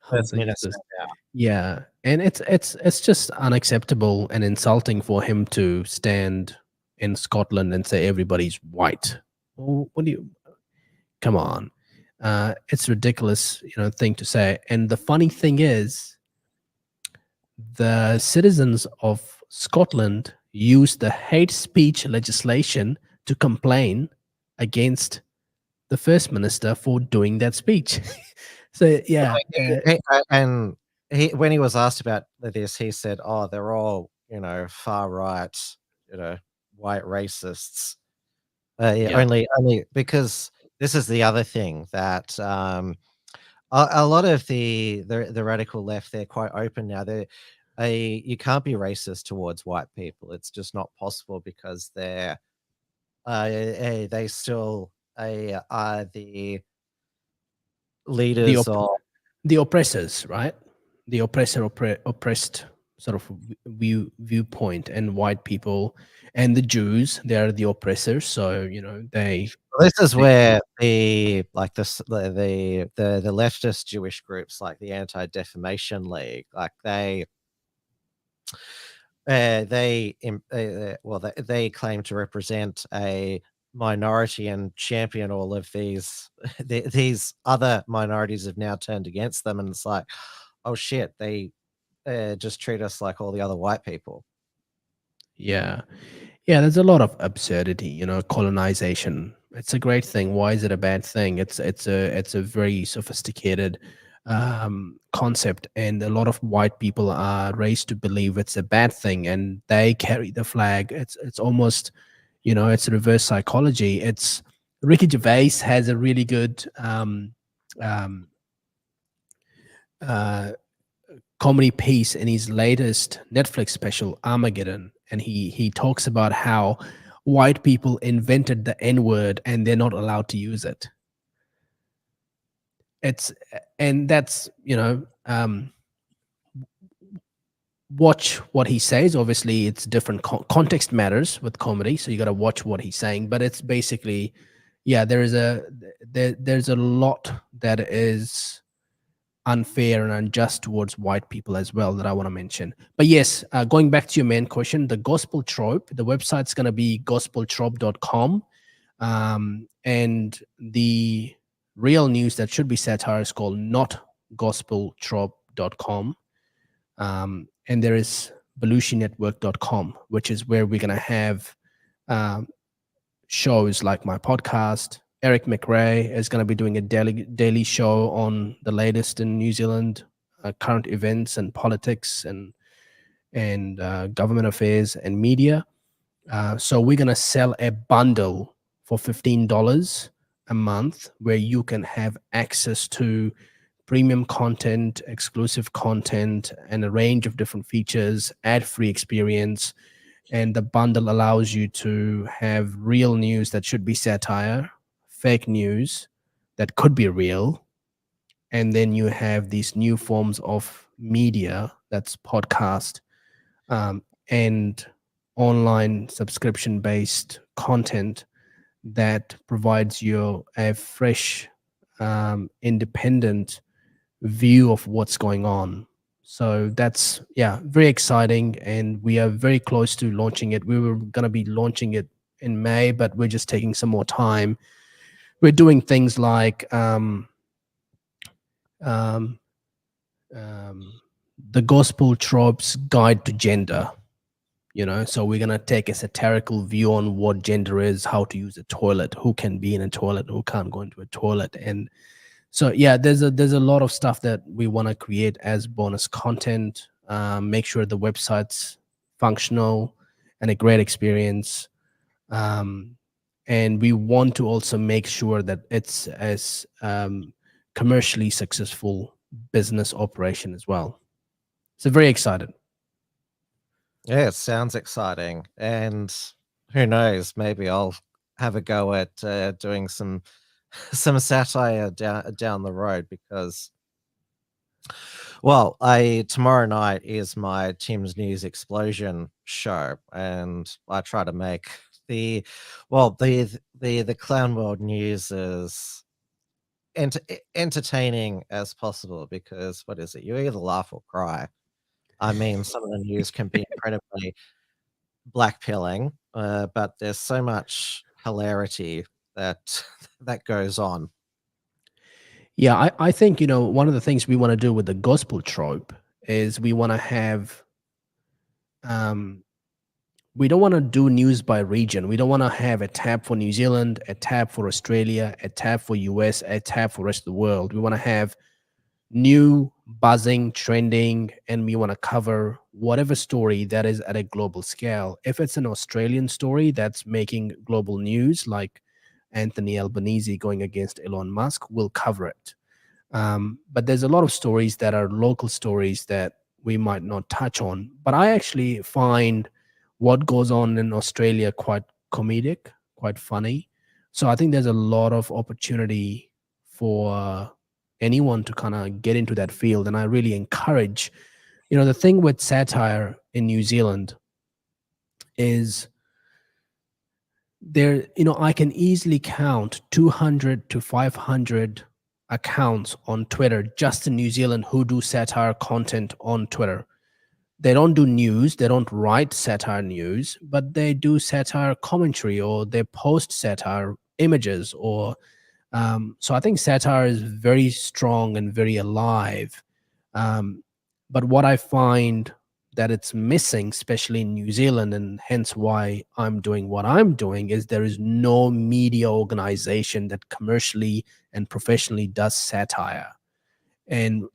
first minister now. Yeah, and it's just unacceptable and insulting for him to stand in Scotland and say everybody's white. Well, what do you? Come on, it's ridiculous, thing to say. And the funny thing is, the citizens of Scotland used the hate speech legislation to complain against the First Minister for doing that speech. So yeah, and when he was asked about this, he said, "Oh, they're all far right, white racists." Only because this is the other thing that a lot of the radical left, they're quite open now. You can't be racist towards white people. It's just not possible because they still are the leaders of the oppressors, right? The oppressed sort of viewpoint, and white people and the Jews, they are the oppressors. So this is where the leftist Jewish groups, like the Anti-Defamation League, like they claim to represent a minority and champion all of these other minorities have now turned against them, and it's like, oh shit, they just treat us like all the other white people. Yeah, there's a lot of absurdity. Colonization, it's a great thing. Why is it a bad thing? It's a very sophisticated concept, and a lot of white people are raised to believe it's a bad thing, and they carry the flag. It's almost, it's reverse psychology. It's Ricky Gervais has a really good comedy piece in his latest Netflix special, Armageddon, and he talks about how white people invented the N-word and they're not allowed to use it. That's watch what he says. Obviously, it's different. Context matters with comedy, so you got to watch what he's saying. But it's basically, there's a lot that is unfair and unjust towards white people as well that I want to mention. But yes, going back to your main question, the Gospel Trope, the website's going to be gospeltrope.com. And the real news that should be satire is called notgospeltrope.com. And there is BelushiNetwork.com, which is where we're going to have shows like my podcast. Eric McRae is going to be doing a daily show on the latest in New Zealand current events and politics and government affairs and media. So we're going to sell a bundle for $15 a month where you can have access to premium content, exclusive content, and a range of different features, ad-free experience. And the bundle allows you to have real news that should be satire, fake news that could be real, and then you have these new forms of media, that's podcast, and online subscription-based content that provides you a fresh, independent view of what's going on. So that's, yeah, very exciting, and we are very close to launching it. We were going to be launching it in May, but we're just taking some more time. We're doing things like the Gospel Trope's Guide to Gender. So we're going to take a satirical view on what gender is, how to use a toilet, who can be in a toilet, who can't go into a toilet. And so, yeah, there's a lot of stuff that we want to create as bonus content, make sure the website's functional and a great experience. And we want to also make sure that it's as commercially successful business operation as well. So very excited. Yeah, it sounds exciting. And who knows, maybe I'll have a go at doing some satire down the road, because, well, tomorrow night is my Tim's News Explosion show, and I try to make the Clown World news as entertaining as possible, because what is it? You either laugh or cry. I mean, some of the news can be incredibly blackpilling, but there's so much hilarity that goes on. Yeah, I think, one of the things we want to do with the Gospel Trope is we want to have, we don't want to do news by region. We don't want to have a tab for New Zealand, a tab for Australia, a tab for US, a tab for the rest of the world. We want to have new, buzzing, trending, and we want to cover whatever story that is at a global scale. If it's an Australian story that's making global news, like Anthony Albanese going against Elon Musk, we'll cover it. But there's a lot of stories that are local stories that we might not touch on. But I actually find what goes on in Australia quite comedic, quite funny. So I think there's a lot of opportunity for anyone to kind of get into that field. And I really encourage, the thing with satire in New Zealand is there, I can easily count 200 to 500 accounts on Twitter just in New Zealand who do satire content on Twitter. They don't do news, they don't write satire news, but they do satire commentary, or they post satire images, or so I think satire is very strong and very alive. But what I find that it's missing, especially in New Zealand, and hence why I'm doing what I'm doing, is there is no media organization that commercially and professionally does satire. And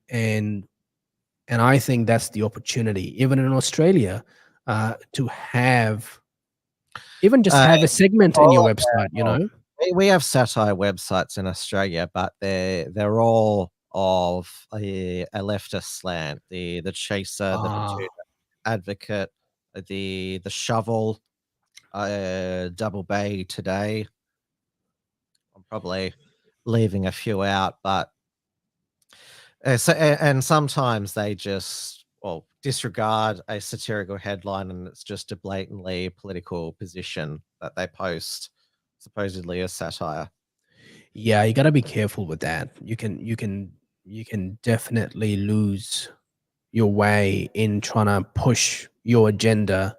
I think that's the opportunity, even in Australia, to have, even just have a segment in your website, We have satire websites in Australia, but they're all of a leftist slant. The Chaser, the Batuta Advocate, the Shovel, Double Bay Today. I'm probably leaving a few out, but and sometimes they just disregard a satirical headline, and it's just a blatantly political position that they post, supposedly as satire. Yeah, you got to be careful with that. You can you can definitely lose your way in trying to push your agenda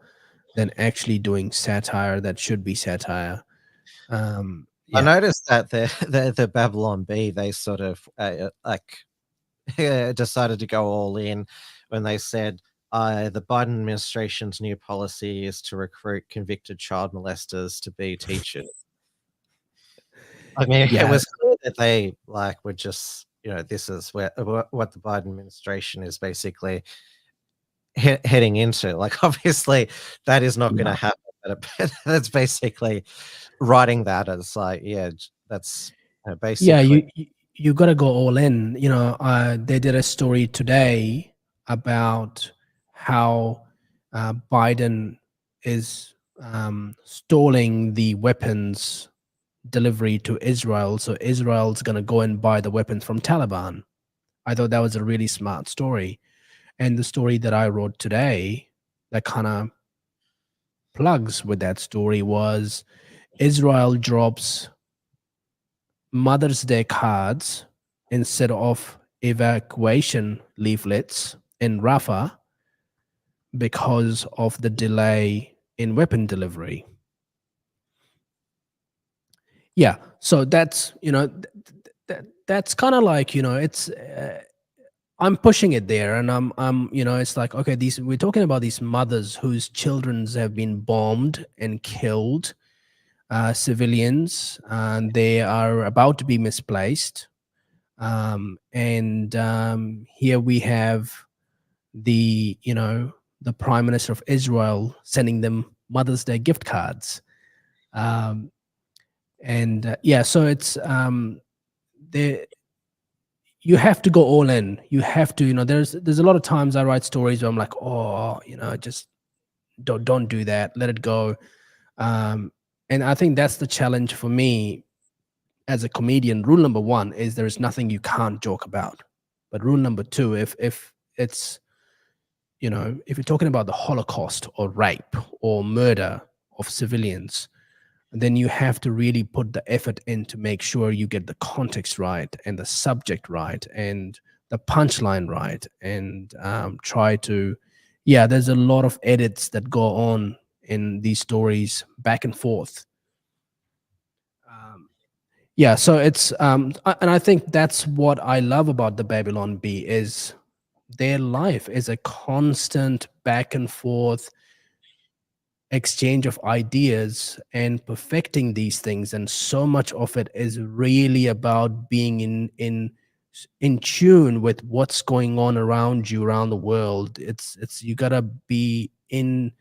than actually doing satire that should be satire. I Yeah. noticed that the Babylon Bee, they sort of decided to go all in when they said the Biden administration's new policy is to recruit convicted child molesters to be teachers. I mean, it Yeah. was clear that they were just, this is what the Biden administration is basically heading into. Like, obviously, that is not going to Yeah. happen. But that's basically writing that as like, that's Yeah, basically. you got to go all in. They did a story today about how Biden is stalling the weapons delivery to Israel, so Israel's going to go and buy the weapons from Taliban. I thought that was a really smart story. And the story that I wrote today that kind of plugs with that story was Israel drops Mother's Day cards instead of evacuation leaflets in Rafah because of the delay in weapon delivery. Yeah, so that's that's kind of like it's I'm pushing it there, and I'm it's like, okay, we're talking about these mothers whose children have been bombed and killed, civilians, and they are about to be misplaced. And here we have the Prime Minister of Israel sending them Mother's Day gift cards. So it's there. You have to go all in. You have to, there's a lot of times I write stories where I'm like, oh, just don't do that. Let it go. And I think that's the challenge for me as a comedian. Rule number one is there is nothing you can't joke about. But rule number two, if it's, if you're talking about the Holocaust or rape or murder of civilians, then you have to really put the effort in to make sure you get the context right and the subject right and the punchline right, and try to, there's a lot of edits that go on in these stories back and forth. So it's and I think that's what I love about the Babylon Bee is their life is a constant back and forth exchange of ideas and perfecting these things, and so much of it is really about being in tune with what's going on around you, around the world. It's you gotta be in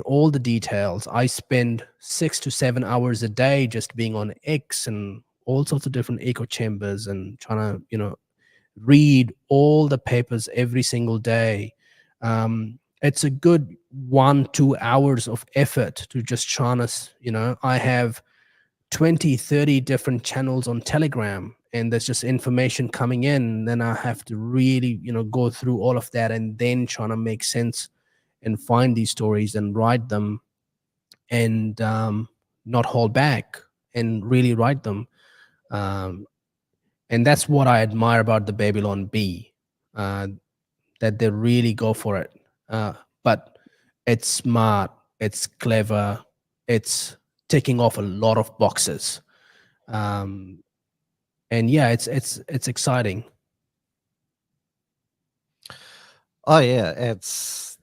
all the details. I spend 6 to 7 hours a day just being on X and all sorts of different echo chambers and trying to read all the papers every single day. It's a good 1-2 hours of effort to just try to, I have 20-30 different channels on Telegram, and there's just information coming in. Then I have to really, go through all of that and then trying to make sense and find these stories and write them, and not hold back and really write them. And that's what I admire about the Babylon Bee, that they really go for it. But it's smart, it's clever, it's ticking off a lot of boxes. And it's exciting. Oh yeah, it's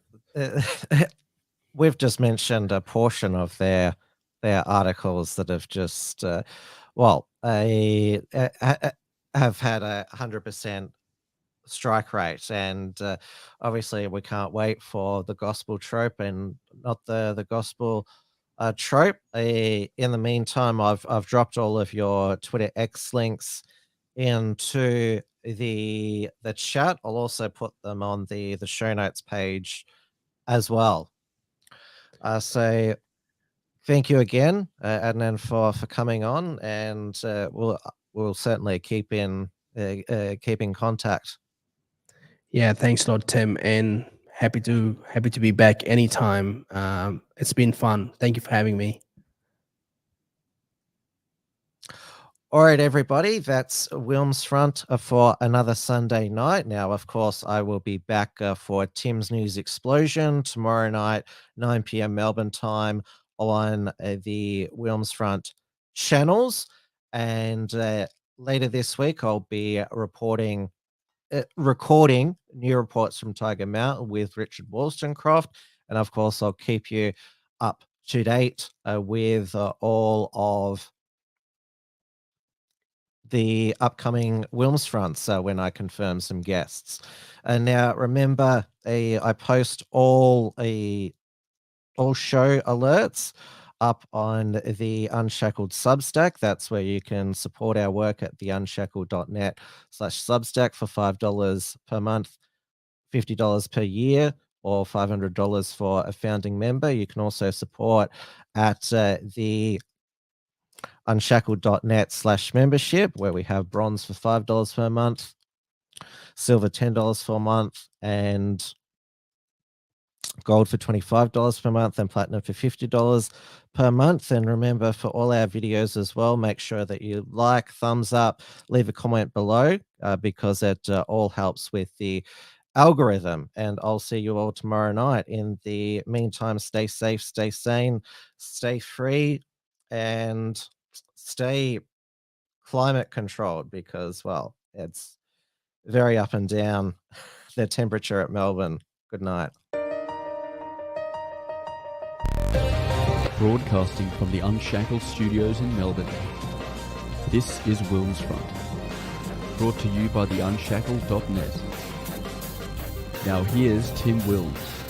we've just mentioned a portion of their articles that have just have had 100% strike rate, and obviously we can't wait for the Gospel Trope and not the Gospel Trope. In the meantime, I've dropped all of your Twitter X links into the chat. I'll also put them on the show notes page as well. So thank you again, Adnan, for coming on, and we'll certainly keep in contact. Yeah, thanks a lot, Tim, and happy to be back anytime. It's been fun. Thank you for having me. All right, everybody, that's WilmsFront for another Sunday night. Now, of course, I will be back for Tim's News Explosion tomorrow night, 9 p.m. Melbourne time on the WilmsFront channels. And later this week, I'll be recording new reports from Tiger Mountain with Richard Wollstonecroft. And of course, I'll keep you up to date with all of the upcoming WilmsFronts when I confirm some guests. And now remember, I post all show alerts up on the Unshackled Substack. That's where you can support our work at theunshackled.net/Substack for $5 per month, $50 per year, or $500 for a founding member. You can also support at the unshackled.net/membership, where we have bronze for $5 per month, silver $10 per month, and gold for $25 per month, and platinum for $50 per month. And remember, for all our videos as well, make sure that you like, thumbs up, leave a comment below, because it all helps with the algorithm. And I'll see you all tomorrow night. In the meantime, stay safe, stay sane, stay free, and stay climate controlled, because, well, it's very up and down, the temperature at Melbourne. Good night. Broadcasting from the Unshackled Studios in Melbourne. This is WilmsFront, brought to you by the Unshackled.net. Now here's Tim Wilms.